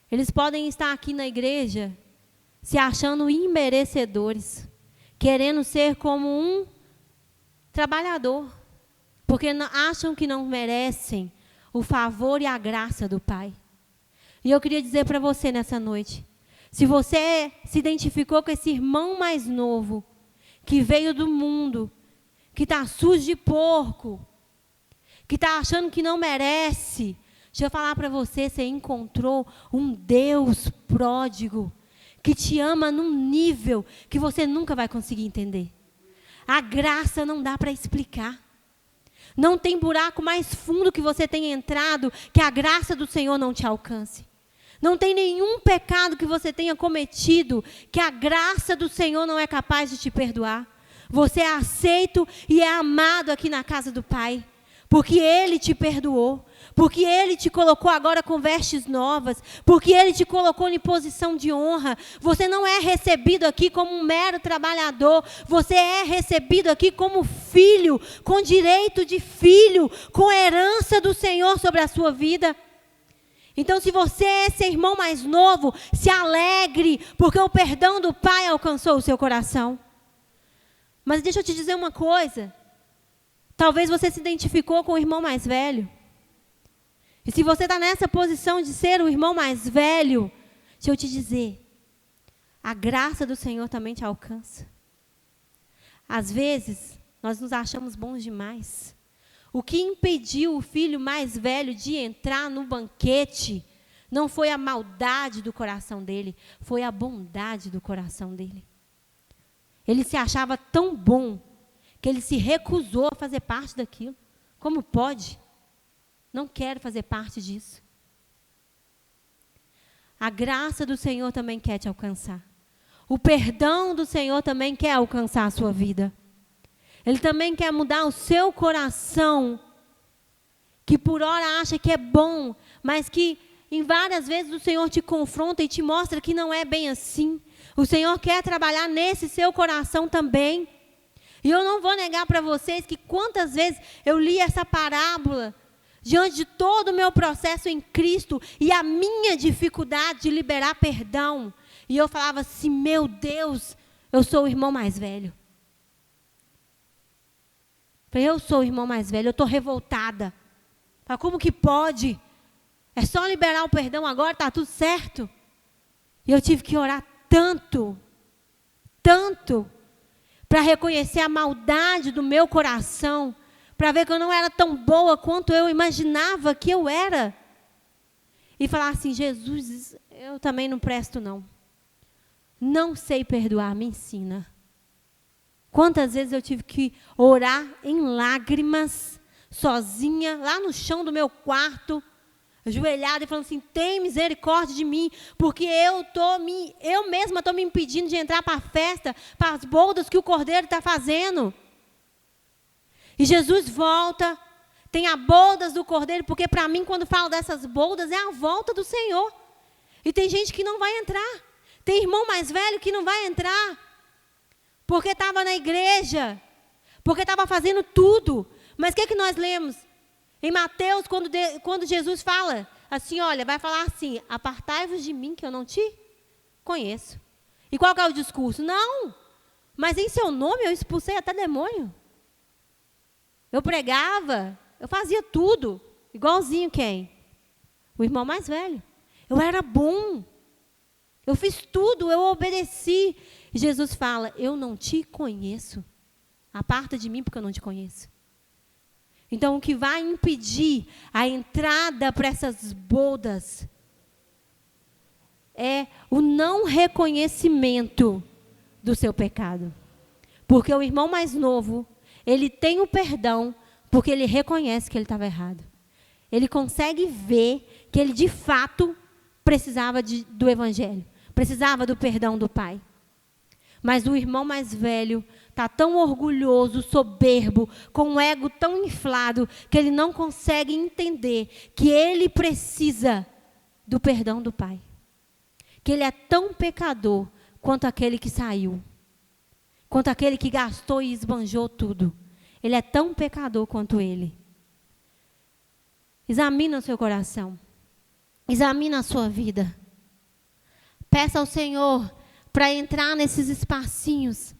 eles podem estar aqui na igreja se achando imerecedores, querendo ser como um trabalhador, porque acham que não merecem o favor e a graça do Pai. E eu queria dizer para você nessa noite, se você se identificou com esse irmão mais novo, que veio do mundo, que está sujo de porco, que está achando que não merece, deixa eu falar para você, você encontrou um Deus pródigo, que te ama num nível que você nunca vai conseguir entender. A graça não dá para explicar. Não tem buraco mais fundo que você tenha entrado, que a graça do Senhor não te alcance. Não tem nenhum pecado que você tenha cometido, que a graça do Senhor não é capaz de te perdoar. Você é aceito e é amado aqui na casa do Pai, porque Ele te perdoou, porque Ele te colocou agora com vestes novas, porque Ele te colocou em posição de honra. Você não é recebido aqui como um mero trabalhador, você é recebido aqui como filho, com direito de filho, com herança do Senhor sobre a sua vida. Então, se você é esse irmão mais novo, se alegre, porque o perdão do Pai alcançou o seu coração. Mas deixa eu te dizer uma coisa. Talvez você se identificou com o irmão mais velho. E se você está nessa posição de ser o irmão mais velho, deixa eu te dizer, a graça do Senhor também te alcança. Às vezes, nós nos achamos bons demais. O que impediu o filho mais velho de entrar no banquete não foi a maldade do coração dele, foi a bondade do coração dele. Ele se achava tão bom que ele se recusou a fazer parte daquilo. Como pode? Não quero fazer parte disso. A graça do Senhor também quer te alcançar. O perdão do Senhor também quer alcançar a sua vida. Ele também quer mudar o seu coração, que por hora acha que é bom, mas que em várias vezes o Senhor te confronta e te mostra que não é bem assim. O Senhor quer trabalhar nesse seu coração também. E eu não vou negar para vocês que quantas vezes eu li essa parábola diante de todo o meu processo em Cristo e a minha dificuldade de liberar perdão. E eu falava assim, meu Deus, eu sou o irmão mais velho. Eu sou o irmão mais velho, eu estou revoltada. Como que pode? É só liberar o perdão agora, está tudo certo. E eu tive que orar tanto, para reconhecer a maldade do meu coração, para ver que eu não era tão boa quanto eu imaginava que eu era. E falar assim, Jesus, eu também não presto não. Não sei perdoar, me ensina. Quantas vezes eu tive que orar em lágrimas, sozinha, lá no chão do meu quarto, ajoelhada e falando assim, tem misericórdia de mim, porque eu mesma estou me impedindo de entrar para a festa, para as bodas que o Cordeiro está fazendo. E Jesus volta, tem a bodas do Cordeiro, porque para mim, quando falo dessas bodas, é a volta do Senhor. E tem gente que não vai entrar, tem irmão mais velho que não vai entrar, porque estava na igreja, porque estava fazendo tudo. Mas o que nós lemos? Em Mateus, quando Jesus fala assim, olha, vai falar assim, apartai-vos de mim que eu não te conheço. E qual que é o discurso? Não, mas em seu nome eu expulsei até demônio. Eu pregava, eu fazia tudo, igualzinho quem? O irmão mais velho. Eu era bom, eu fiz tudo, eu obedeci. E Jesus fala, eu não te conheço. Aparta de mim porque eu não te conheço. Então, o que vai impedir a entrada para essas bodas é o não reconhecimento do seu pecado. Porque o irmão mais novo, ele tem o perdão porque ele reconhece que ele estava errado. Ele consegue ver que ele, de fato, precisava do evangelho. Precisava do perdão do pai. Mas o irmão mais velho está tão orgulhoso, soberbo, com um ego tão inflado, que ele não consegue entender que ele precisa do perdão do pai. Que ele é tão pecador quanto aquele que saiu. Quanto aquele que gastou e esbanjou tudo. Ele é tão pecador quanto ele. Examina o seu coração. Examina a sua vida. Peça ao Senhor para entrar nesses espacinhos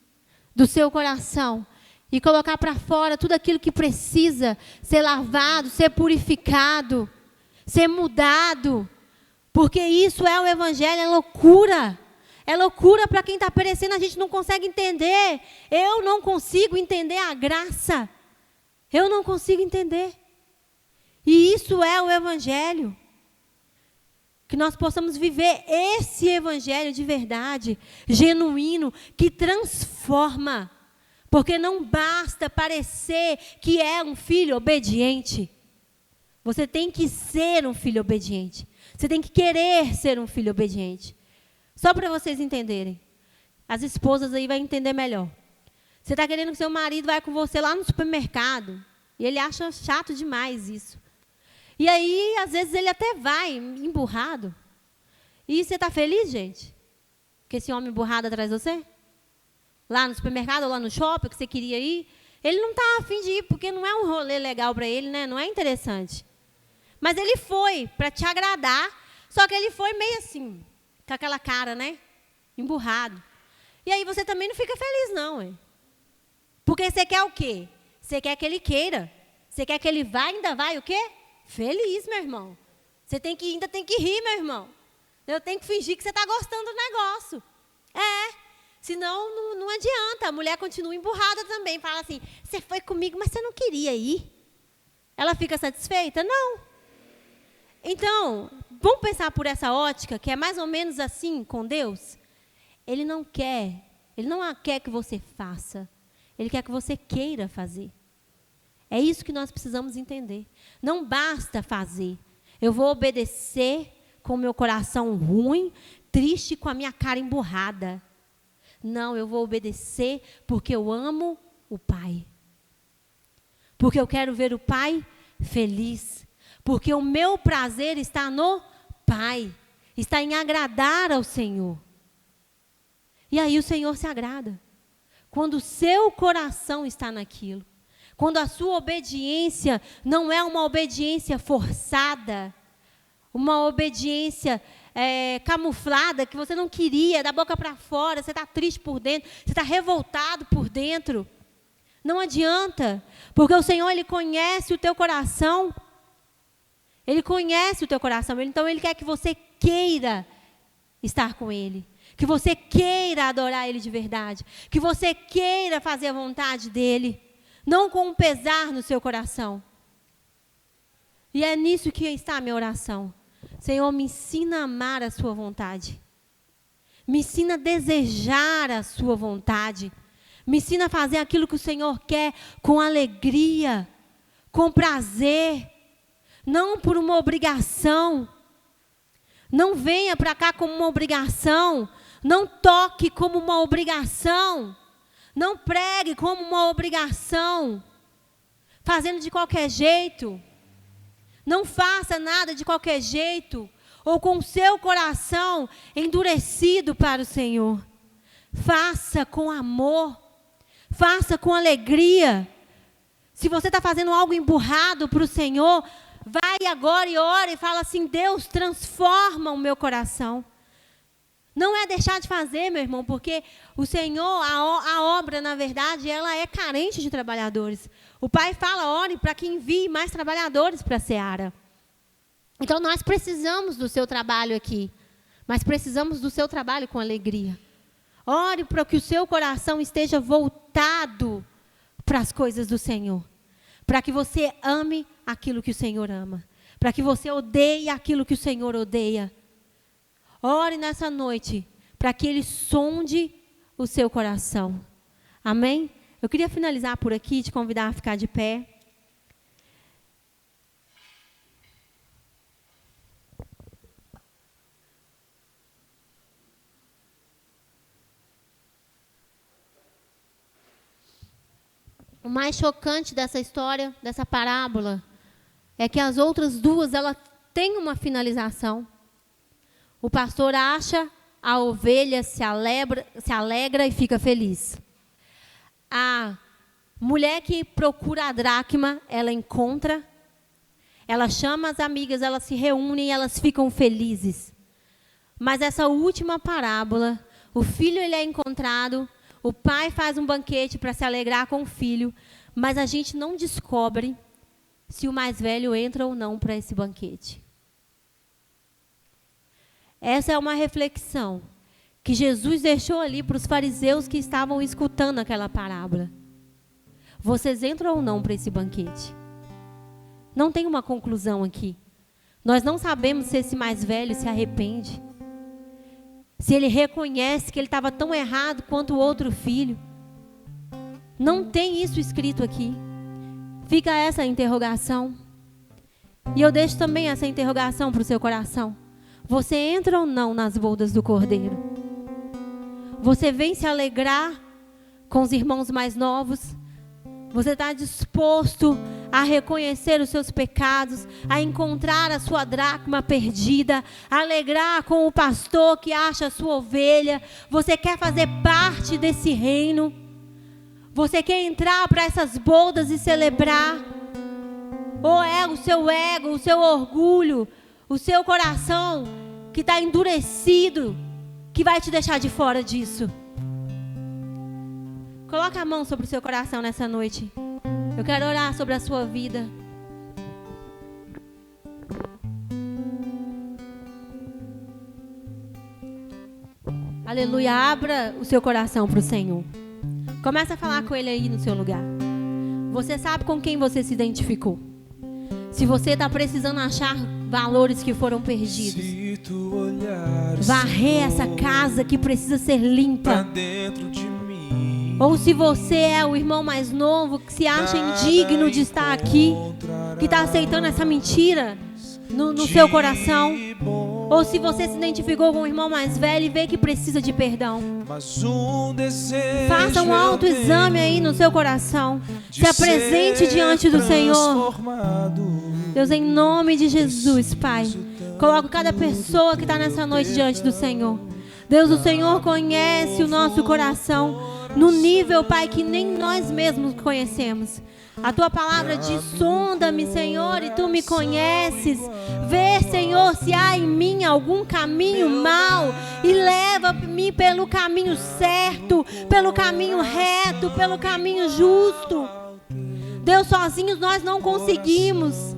do seu coração e colocar para fora tudo aquilo que precisa ser lavado, ser purificado, ser mudado. Porque isso é o evangelho, é loucura. É loucura para quem está perecendo, a gente não consegue entender. Eu não consigo entender a graça. Eu não consigo entender. E isso é o evangelho. Que nós possamos viver esse evangelho de verdade, genuíno, que transforma. Porque não basta parecer que é um filho obediente. Você tem que ser um filho obediente. Você tem que querer ser um filho obediente. Só para vocês entenderem. As esposas aí vão entender melhor. Você está querendo que seu marido vá com você lá no supermercado. E ele acha chato demais isso. E aí, às vezes, ele até vai emburrado. E você está feliz, gente? Que esse homem emburrado atrás de você? Lá no supermercado ou lá no shopping que você queria ir? Ele não está a fim de ir, porque não é um rolê legal para ele, né? Não é interessante. Mas ele foi para te agradar, só que ele foi meio assim, com aquela cara, né? Emburrado. E aí você também não fica feliz, não, hein? Porque você quer o quê? Você quer que ele queira. Você quer que ele vá, ainda vai o quê? Feliz, meu irmão. Você ainda tem que rir, meu irmão. Eu tenho que fingir que você está gostando do negócio. Senão não adianta. A mulher continua emburrada também. Fala assim, você foi comigo, mas você não queria ir. Ela fica satisfeita? Não. Então, vamos pensar por essa ótica, que é mais ou menos assim com Deus? Ele não quer que você faça. Ele quer que você queira fazer. É isso que nós precisamos entender. Não basta fazer. Eu vou obedecer com o meu coração ruim, triste, com a minha cara emburrada. Não, eu vou obedecer porque eu amo o Pai. Porque eu quero ver o Pai feliz. Porque o meu prazer está no Pai. Está em agradar ao Senhor. E aí o Senhor se agrada. Quando o seu coração está naquilo. Quando a sua obediência não é uma obediência forçada, uma obediência camuflada, que você não queria, da boca para fora, você está triste por dentro, você está revoltado por dentro. Não adianta, porque o Senhor, Ele conhece o teu coração. Ele conhece o teu coração, então Ele quer que você queira estar com Ele. Que você queira adorar Ele de verdade. Que você queira fazer a vontade dEle. Não com um pesar no seu coração. E é nisso que está a minha oração. Senhor, me ensina a amar a sua vontade. Me ensina a desejar a sua vontade. Me ensina a fazer aquilo que o Senhor quer com alegria, com prazer. Não por uma obrigação. Não venha para cá como uma obrigação. Não toque como uma obrigação. Não pregue como uma obrigação. Fazendo de qualquer jeito. Não faça nada de qualquer jeito. Ou com o seu coração endurecido para o Senhor. Faça com amor. Faça com alegria. Se você está fazendo algo emburrado para o Senhor, vai agora e ora e fala assim: Deus, transforma o meu coração. Não é deixar de fazer, meu irmão, porque o Senhor, a obra, na verdade, ela é carente de trabalhadores. O Pai fala: ore para que envie mais trabalhadores para a seara. Então, nós precisamos do seu trabalho aqui, mas precisamos do seu trabalho com alegria. Ore para que o seu coração esteja voltado para as coisas do Senhor. Para que você ame aquilo que o Senhor ama. Para que você odeie aquilo que o Senhor odeia. Ore nessa noite para que Ele sonde o seu coração. Amém? Eu queria finalizar por aqui, te convidar a ficar de pé. O mais chocante dessa história, dessa parábola, é que as outras duas, elas têm uma finalização. O pastor acha, a ovelha se alegra e fica feliz. A mulher que procura a dracma, ela encontra, ela chama as amigas, elas se reúnem e elas ficam felizes. Mas essa última parábola, o filho ele é encontrado, o pai faz um banquete para se alegrar com o filho, mas a gente não descobre se o mais velho entra ou não para esse banquete. Essa é uma reflexão que Jesus deixou ali para os fariseus que estavam escutando aquela parábola. Vocês entram ou não para esse banquete? Não tem uma conclusão aqui. Nós não sabemos se esse mais velho se arrepende. Se ele reconhece que ele estava tão errado quanto o outro filho. Não tem isso escrito aqui. Fica essa interrogação. E eu deixo também essa interrogação para o seu coração. Você entra ou não nas bodas do Cordeiro? Você vem se alegrar com os irmãos mais novos? Você está disposto a reconhecer os seus pecados, a encontrar a sua dracma perdida, a alegrar com o pastor que acha a sua ovelha? Você quer fazer parte desse reino? Você quer entrar para essas bodas e celebrar? Ou é o seu ego, o seu orgulho, o seu coração que está endurecido, que vai te deixar de fora disso? Coloca a mão sobre o seu coração nessa noite. Eu quero orar sobre a sua vida. Aleluia. Abra o seu coração para o Senhor. Começa a falar com Ele aí no seu lugar. Você sabe com quem você se identificou. Se você está precisando achar valores que foram perdidos, varrer essa casa que precisa ser limpa. Ou se você é o irmão mais novo que se acha indigno de estar aqui, que está aceitando essa mentira no seu coração. Ou se você se identificou com o irmão mais velho e vê que precisa de perdão. Faça um autoexame aí no seu coração. Se apresente diante do Senhor. Deus, em nome de Jesus, Pai, coloco cada pessoa que está nessa noite diante do Senhor. Deus, o Senhor conhece o nosso coração no nível, Pai, que nem nós mesmos conhecemos. A tua palavra diz: sonda-me, Senhor, e tu me conheces. Vê, Senhor, se há em mim algum caminho mau e leva-me pelo caminho certo, pelo caminho reto, pelo caminho justo. Deus, sozinhos nós não conseguimos.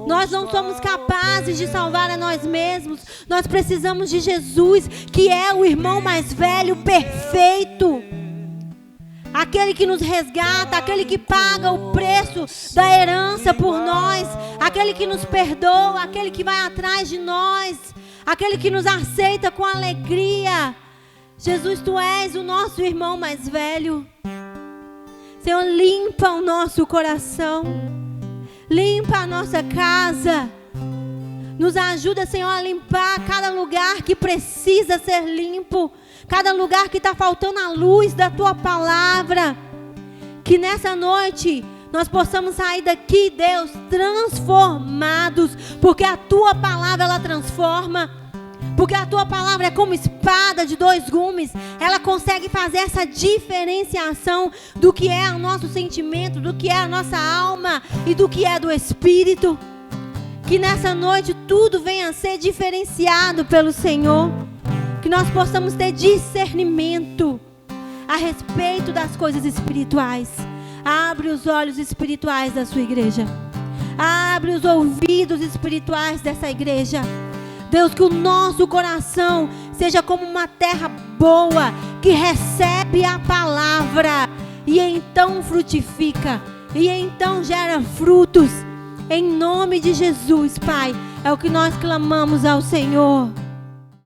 Nós não somos capazes de salvar a nós mesmos. Nós precisamos de Jesus, que é o irmão mais velho, perfeito. Aquele que nos resgata, aquele que paga o preço da herança por nós, aquele que nos perdoa, aquele que vai atrás de nós, aquele que nos aceita com alegria. Jesus, tu és o nosso irmão mais velho. Senhor, limpa o nosso coração, limpa a nossa casa. Nos ajuda, Senhor, a limpar cada lugar que precisa ser limpo, cada lugar que está faltando a luz da tua palavra. Que nessa noite nós possamos sair daqui, Deus, transformados, porque a tua palavra ela transforma, porque a tua palavra é como espada de 2 gumes. Ela consegue fazer essa diferenciação do que é o nosso sentimento, do que é a nossa alma e do que é do espírito. Que nessa noite tudo venha a ser diferenciado pelo Senhor. Que nós possamos ter discernimento a respeito das coisas espirituais. Abre os olhos espirituais da sua igreja. Abre os ouvidos espirituais dessa igreja. Deus, que o nosso coração seja como uma terra boa, que recebe a palavra e então frutifica, e então gera frutos. Em nome de Jesus, Pai, é o que nós clamamos ao Senhor.